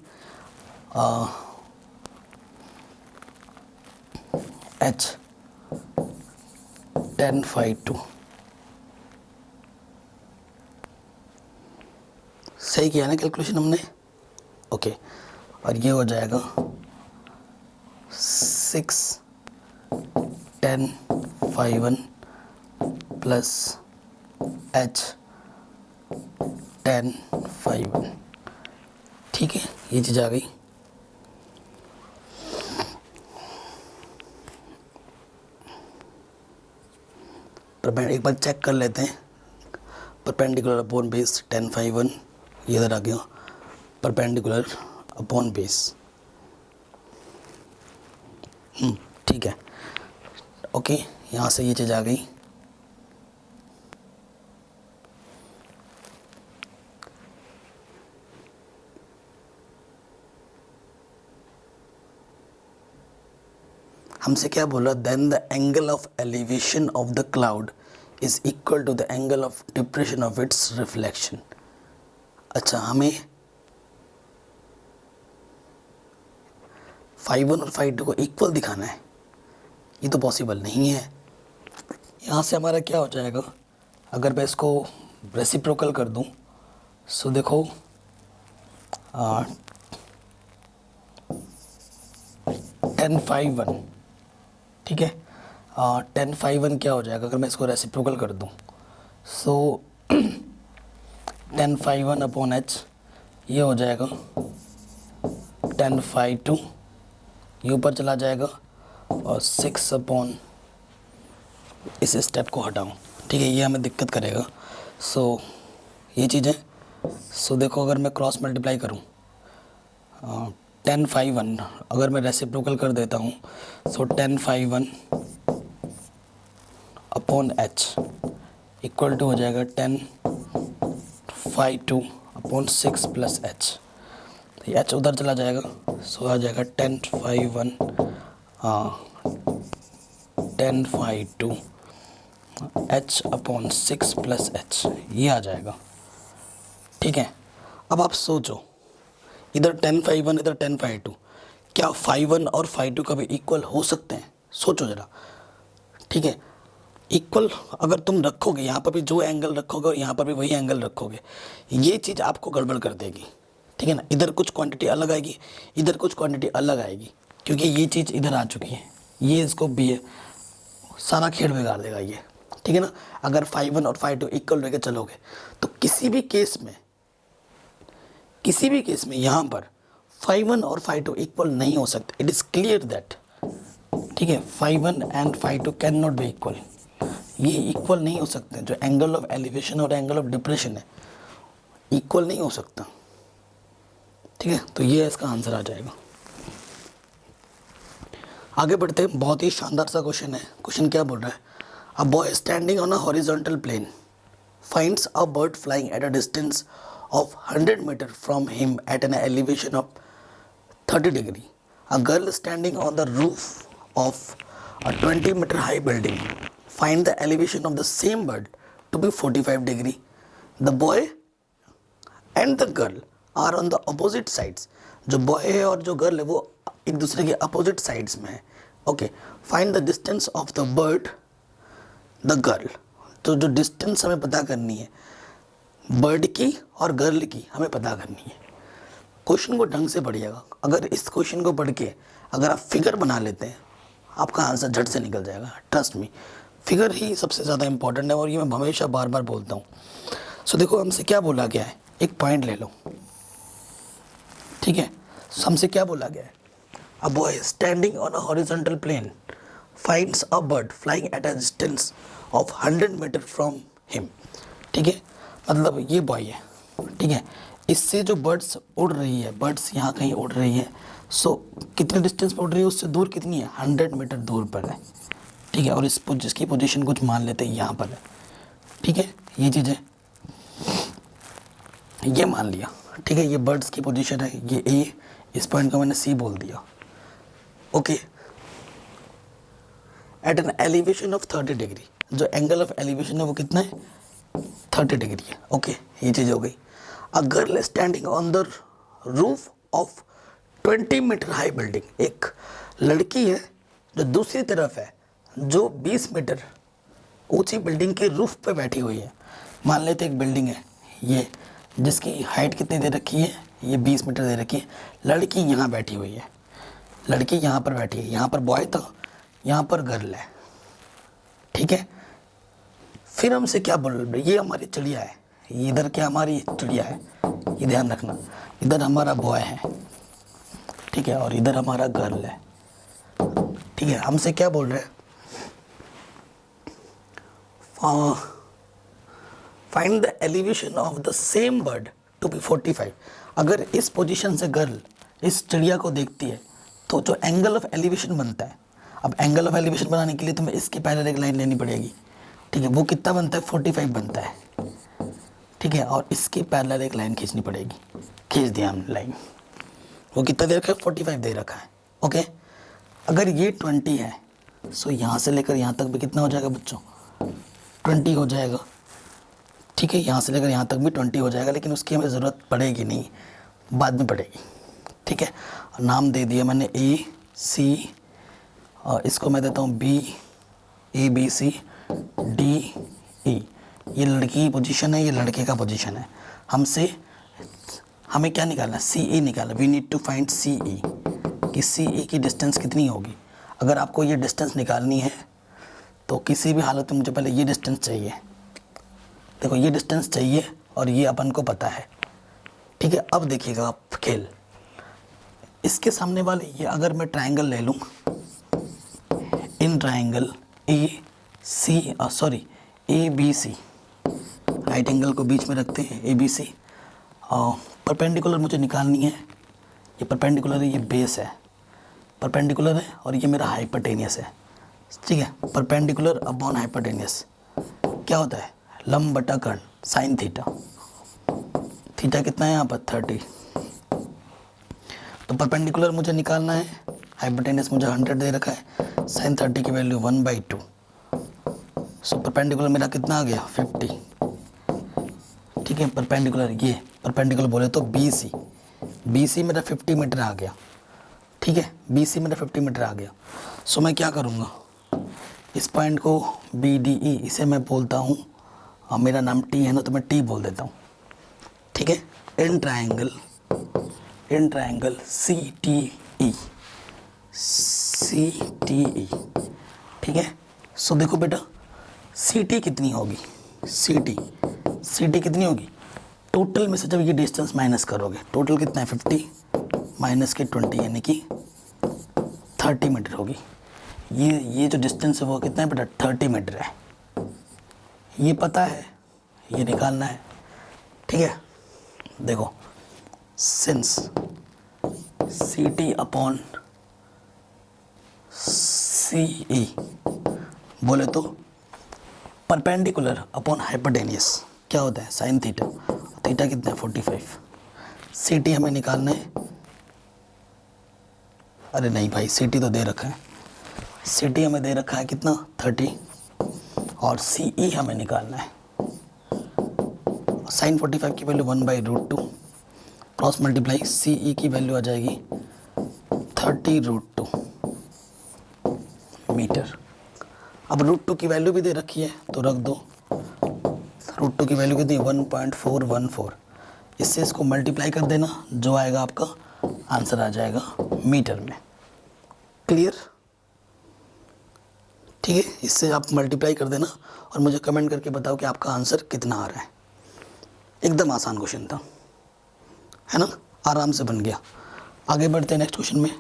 h tan 5 2, सही किया ना कैलकुलेशन हमने, ओके। और ये हो जाएगा 6 tan 5 1 प्लस h tan 5 1, ठीक है। ये चीज़ आ गई। एक बार चेक कर लेते हैं, परपेंडिकुलर अपॉन बेस tan 5 1, ये इधर आ गया, परपेंडिकुलर अपॉन बेस, ठीक है, ओके। यहाँ से ये चीज़ आ गई। हमसे क्या बोला, then the angle of elevation of the cloud is equal to the angle of depression of its reflection. अच्छा, हमें 5 1 और 5 2 को इक्वल दिखाना है, ये तो पॉसिबल नहीं है। यहाँ से हमारा क्या हो जाएगा, अगर मैं इसको रेसिप्रोकल कर दूँ, सो देखो 10 5 1, ठीक है। 10 5 1 क्या हो जाएगा अगर मैं इसको रेसिप्रोकल कर दूँ, सो 10 5 1 अपॉन h, ये हो जाएगा 10 5 2, ये ऊपर चला जाएगा, और 6 अपॉन, इस स्टेप को हटाऊँ, ठीक है, ये हमें दिक्कत करेगा। सो ये चीज़ है। सो देखो अगर मैं क्रॉस मल्टीप्लाई करूँ 10 5 1, अगर मैं रेसिप्रोकल कर देता हूँ, सो 10 5 1 अपॉन h इक्वल टू हो जाएगा 10 5 2 अपॉन 6 प्लस h, तो h उधर चला जाएगा, सो आ जाएगा 10 5 1 10 5 2 h अपॉन 6 प्लस h, ये आ जाएगा, ठीक है। अब आप सोचो, इधर 10 5 1, इधर 10 5 2, क्या 5 1 और 5 2 कभी इक्वल हो सकते हैं? सोचो ज़रा, ठीक है। इक्वल अगर तुम रखोगे, यहाँ पर भी जो एंगल रखोगे और यहाँ पर भी वही एंगल रखोगे, ये चीज़ आपको गड़बड़ कर देगी, ठीक है ना। इधर कुछ क्वांटिटी अलग आएगी, इधर कुछ क्वांटिटी अलग आएगी, क्योंकि ये चीज़ इधर आ चुकी है, ये इसको भी है, सारा खेल बिगाड़ देगा ये, ठीक है ना। अगर 5 1 और 5 2 इक्वल लेके चलोगे तो किसी भी केस में यहाँ पर 5 1 और 5 2 इक्वल नहीं हो सकते। इट इज़ क्लियर दैट, ठीक है, 5 1 and 5 2 can not be equal, ये इक्वल नहीं हो सकते। जो एंगल ऑफ एलिवेशन और एंगल ऑफ डिप्रेशन है, इक्वल नहीं हो सकता, ठीक है। तो ये इसका आंसर आ जाएगा। आगे बढ़ते हैं, बहुत ही शानदार सा क्वेश्चन है। क्वेश्चन क्या बोल रहा है, a boy standing on a horizontal plane finds a bird flying at a distance of 100 meters from him at an elevation of 30 degree. A girl standing on the roof of a 20-meter high building find the elevation of the same bird to be 45 degree. The boy and the girl are on the opposite sides. जो बॉय है और जो गर्ल है वो एक दूसरे के अपोजिट साइड्स में है। Okay, find the distance of the bird the girl. तो जो डिस्टेंस हमें पता करनी है बर्ड की और गर्ल की, हमें पता करनी है। क्वेश्चन को ढंग से पढ़िएगा। अगर इस क्वेश्चन को पढ़ के अगर आप फिगर बना लेते हैं, आपका आंसर झट से निकल जाएगा। ट्रस्ट मी, फिगर ही सबसे ज़्यादा इंपॉर्टेंट है और ये मैं हमेशा बार बार बोलता हूँ। सो देखो हमसे क्या बोला गया है, एक पॉइंट ले लो, ठीक है। हमसे क्या बोला गया है, a boy standing on a horizontal plane finds a bird flying at a distance of 100 metre from him. ठीक है, मतलब ये बॉय है, ठीक है। इससे जो बर्ड्स उड़ रही है, बर्ड्स यहाँ कहीं उड़ रही है, सो कितने डिस्टेंस पर उड़ रही है, उससे दूर कितनी है, 100 मीटर दूर पर है, ठीक है। और जिसकी पोजीशन कुछ मान लेते हैं यहाँ पर है, ठीक है। ये चीज़ है, ये मान लिया, ठीक है। ये बर्ड्स की पोजीशन है, ये ए, इस पॉइंट को मैंने सी बोल दिया। Okay, at an elevation of 30 degree, जो एंगल ऑफ एलिवेशन है वो कितना है, 30 डिग्री है। ओके, ये चीज़ हो गई। A girl standing on the roof of 20 metre high building, एक लड़की है जो दूसरी तरफ है, जो 20 मीटर ऊंची बिल्डिंग के रूफ पे बैठी हुई है। मान लेते एक बिल्डिंग है ये, जिसकी हाइट कितनी दे रखी है, ये 20 मीटर दे रखी है। लड़की यहाँ बैठी हुई है, लड़की यहाँ पर बैठी है, यहाँ पर बॉय था, यहाँ पर गर्ल है, ठीक है। फिर हमसे क्या बोल रहे, ये हमारी चिड़िया है, ये इधर क्या हमारी चिड़िया है, ये ध्यान रखना। इधर हमारा बॉय है, ठीक है, और इधर हमारा गर्ल है, ठीक है। हमसे क्या बोल रहे हैं, find the elevation of the same bird to be 45। अगर इस पोजीशन से गर्ल इस चिड़िया को देखती है तो जो एंगल ऑफ एलिवेशन बनता है, अब एंगल ऑफ एलिवेशन बनाने के लिए तुम्हें इसके पैरेलल एक लाइन लेनी पड़ेगी, ठीक है। वो कितना बनता है, 45 बनता है, ठीक है। और इसके पैरेलल एक लाइन खींचनी पड़ेगी, खींच दिया हमने लाइन। वो कितना दे रखा है, 45 दे रखा है। ओके, अगर ये 20 है, सो यहाँ से लेकर यहाँ तक भी कितना हो जाएगा बच्चों, 20 हो जाएगा, ठीक है। यहाँ से लेकर यहाँ तक भी 20 हो जाएगा, लेकिन उसकी हमें ज़रूरत पड़ेगी नहीं, बाद में पड़ेगी, ठीक है। नाम दे दिया मैंने ए सी, और इसको मैं देता हूँ B, A B C D E. ये लड़की की पोजीशन है, ये लड़के का पोजीशन है। हमें क्या निकालना है, सी ई निकालना। वी नीड टू फाइंड सी ई, कि सी ई की डिस्टेंस कितनी होगी। अगर आपको ये डिस्टेंस निकालनी है तो किसी भी हालत में मुझे पहले ये डिस्टेंस चाहिए। देखो ये डिस्टेंस चाहिए और ये अपन को पता है, ठीक है। अब देखिएगा आप खेल, इसके सामने वाले ये अगर मैं ट्रायंगल ले लूँ, in triangle A C, sorry A B C, right angle को बीच में रखते हैं, ए बी सी। परपेंडिकुलर मुझे निकालनी है, ये परपेंडिकुलर है, ये बेस है, परपेंडिकुलर है, और ये मेरा हाइपोटेनियस है, ठीक है। परपेंडिकुलर अपॉन हाइपोटेनियस क्या होता है, लंब बटा कर्ण, साइन थीटा। थीटा कितना है यहाँ पर, 30। तो परपेंडिकुलर मुझे निकालना है, हाइपोटेनियस मुझे 100 दे रखा है, साइन 30 की वैल्यू 1/2। सो परपेंडिकुलर मेरा कितना आ गया, 50, ठीक है। परपेंडिकुलर ये परपेंडिकुलर बोले तो बी सी, बी सी मेरा 50 मीटर आ गया, ठीक है। बी सी मेरा 50 मीटर आ गया। सो मैं क्या करूँगा, इस पॉइंट को बी डी ई, इसे मैं बोलता हूँ, और मेरा नाम टी है ना, तो मैं टी बोल देता हूँ, ठीक है। In triangle C T E, C T E, ठीक है। सो देखो बेटा, सी टी कितनी होगी, सी टी कितनी होगी, टोटल में से जब ये डिस्टेंस माइनस करोगे, टोटल कितना है 50 माइनस के 20, यानी कि 30 मीटर होगी। ये जो डिस्टेंस है वो कितना है बेटा, 30 मीटर है। ये पता है, ये निकालना है, ठीक है। देखो सिंस सी टी अपॉन सी ई बोले तो परपेंडिकुलर अपॉन हाइपोटेनियस क्या होता है, साइन थीटा। थीटा कितना है, 45। सी टी हमें निकालना है, अरे नहीं भाई, सी टी तो दे रखा है, सी टी हमें दे रखा है कितना, 30, और सी ई हमें निकालना है। साइन 45 की वैल्यू 1/√2, क्रॉस मल्टीप्लाई सी ई की वैल्यू आ जाएगी 30√2 मीटर। अब √2 की वैल्यू भी दे रखी है तो रख दो। √2 की वैल्यू कितनी 1.414। इससे इसको मल्टीप्लाई कर देना, जो आएगा आपका आंसर आ जाएगा मीटर में। क्लियर? ठीक है, इससे आप मल्टीप्लाई कर देना और मुझे कमेंट करके बताओ कि आपका आंसर कितना आ रहा है। एकदम आसान क्वेश्चन था, है ना, आराम से बन गया। आगे बढ़ते हैं नेक्स्ट क्वेश्चन में।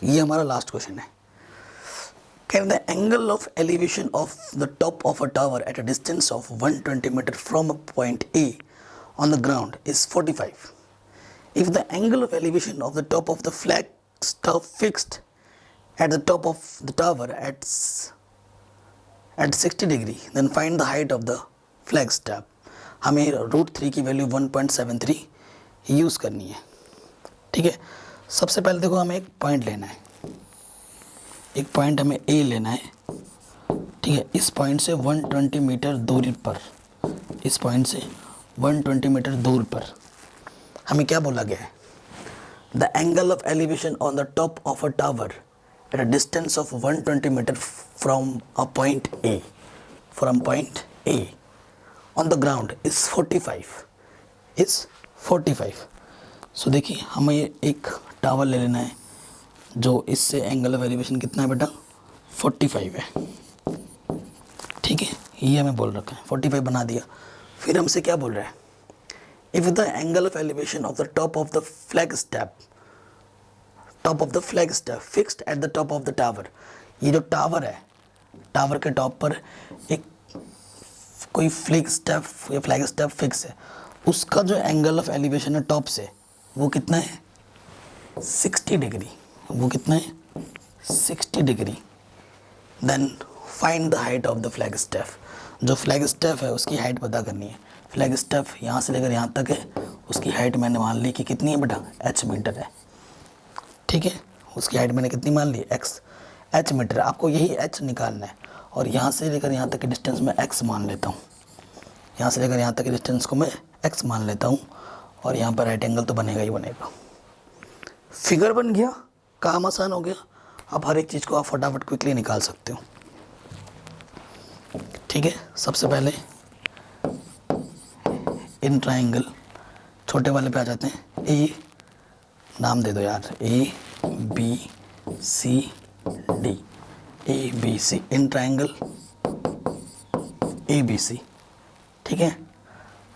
ये हमारा लास्ट क्वेश्चन है। Can the angle of elevation of the top of a tower at a distance of 120 meters from a point A on the ground is 45? If the angle of elevation of the top of the flagstaff fixed at the top of the tower at 60 degree, then find the height of the flagstaff. हमें √3 की वैल्यू 1.73 यूज़ करनी है। ठीक है, सबसे पहले देखो हमें एक पॉइंट लेना है, एक पॉइंट हमें ए लेना है। ठीक है, इस पॉइंट से 120 मीटर दूरी पर, इस पॉइंट से 120 मीटर दूर पर हमें क्या बोला गया है? The angle of elevation on the top of a tower at a distance of 120 metre from a point A, from point A on the ground is 45। So देखिए हमें एक टावर ले लेना है जो इससे एंगल ऑफ एलिवेशन कितना है बेटा 45 है। ठीक है, ये हमें बोल रखा है, 45 बना दिया। फिर हमसे क्या बोल रहा है? If the angle of elevation of the top of the flagstaff fixed at the top of the tower, ये जो टावर है, टावर के टॉप पर एक कोई फ्लैगस्टैप फिक्स है, उसका जो एंगल ऑफ एलिवेशन है टॉप से वो कितना है 60 डिग्री। वो कितना है 60 degree. Then find the height of the flagstaff. जो फ्लैगस्टैप है उसकी हाइट पता करनी है। फ्लैगस्टैप यहाँ से लेकर यहाँ तक है, उसकी हाइट मैंने मान ली कि कितनी है बेटा h मीटर है। ठीक है, उसकी हाइट मैंने कितनी मान ली h मीटर। आपको यही h निकालना है और यहाँ से लेकर यहाँ तक के डिस्टेंस में x मान लेता हूँ। यहाँ से लेकर यहाँ तक के डिस्टेंस को मैं x मान लेता हूँ और यहाँ पर राइट एंगल तो बनेगा ही बनेगा। फिगर बन गया, काम आसान हो गया। अब हर एक चीज़ को आप फटाफट क्विकली निकाल सकते हो। ठीक है, सबसे पहले इन ट्रायंगल छोटे वाले पे आ जाते हैं। ए नाम दे दो यार, ABCD, ABC in triangle ABC। ठीक है,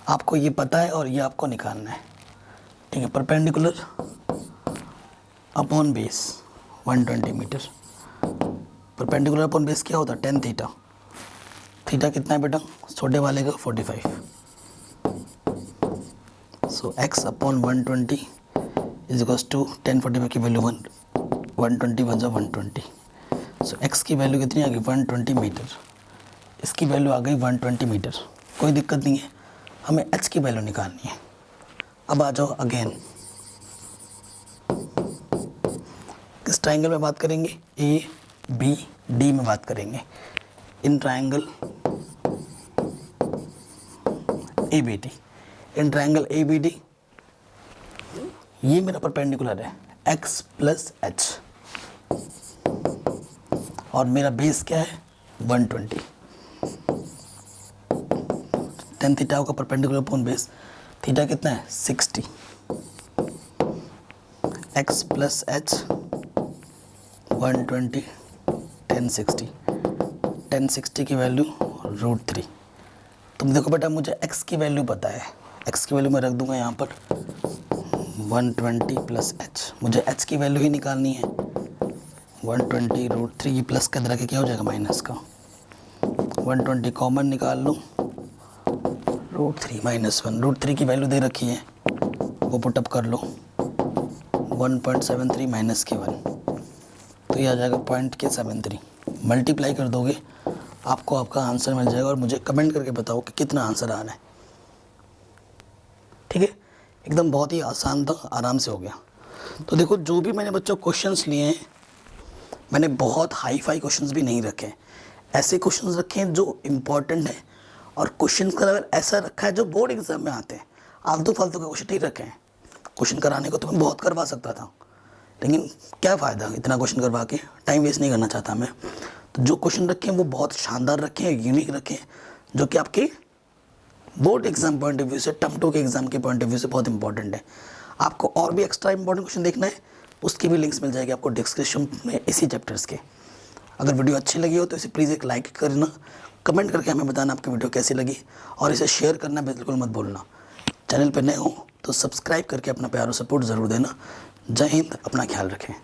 आपको ये पता है और ये आपको निकालना है। ठीक है, perpendicular upon base 120 metre. Perpendicular upon base क्या होता है 10 थीटा। थीटा कितना है बेटा छोटे वाले का 45। So x upon 120 is equals to 1045 की वैल्यू 120 वन जा 120। सो x की वैल्यू कितनी आ गई 120 मीटर। इसकी वैल्यू आ गई 120 मीटर। कोई दिक्कत नहीं है, हमें h की वैल्यू निकालनी है। अब आ जाओ अगेन, किस ट्रायंगल में बात करेंगे? ABD में बात करेंगे। In triangle ABD, in triangle ABD ये मेरा परपेंडिकुलर है x प्लस h और मेरा बेस क्या है 120। 10 थीटा का परपेंडिकुलर अपॉन बेस, थीटा कितना है 60। x प्लस h 120 1060 की वैल्यू √3। तुम देखो बेटा मुझे x की वैल्यू पता है, x की वैल्यू मैं रख दूंगा यहाँ पर 120 प्लस h। मुझे h की वैल्यू ही निकालनी है। 120 √3 प्लस कर रखे क्या हो जाएगा माइनस का 120 कॉमन निकाल लो √3 माइनस 1। √3 की वैल्यू दे रखी है वो पुटअप कर लो 1.73 माइनस के 1 तो ये आ जाएगा 0.73। मल्टीप्लाई कर दोगे आपको आपका आंसर मिल जाएगा और मुझे कमेंट करके बताओ कि कितना आंसर आ रहा है। ठीक है, एकदम बहुत ही आसान था, आराम से हो गया। तो देखो जो भी मैंने बच्चों क्वेश्चंस लिए हैं, मैंने बहुत हाई फाई क्वेश्चंस भी नहीं रखे हैं। ऐसे क्वेश्चंस रखे हैं जो इम्पोर्टेंट है और क्वेश्चन का लेवल ऐसा रखा है जो बोर्ड एग्जाम में आते हैं। आलतू फालतू के क्वेश्चन नहीं रखे हैं। क्वेश्चन कराने को तो मैं बहुत करवा सकता था, लेकिन क्या फ़ायदा इतना क्वेश्चन करवा के, टाइम वेस्ट नहीं करना चाहता मैं। तो जो क्वेश्चन रखे हैं वो बहुत शानदार रखें, यूनिक रखें, जो कि आपके board exam point of view से, टर्म 2 के एग्जाम के पॉइंट ऑफ व्यू से बहुत इंपॉर्टेंट है। आपको और भी एक्स्ट्रा इंपॉर्टेंट क्वेश्चन देखना है, उसकी भी लिंक्स मिल जाएगी आपको डिस्क्रिप्शन में इसी चैप्टर्स के। अगर वीडियो अच्छी लगी हो तो इसे प्लीज़ एक लाइक करना, कमेंट करके हमें बताना आपकी वीडियो कैसी लगी, और इसे शेयर करना बिल्कुल मत भूलना। चैनल पर नए हो तो सब्सक्राइब करके अपना प्यार और सपोर्ट ज़रूर देना। जय हिंद, अपना ख्याल रखें।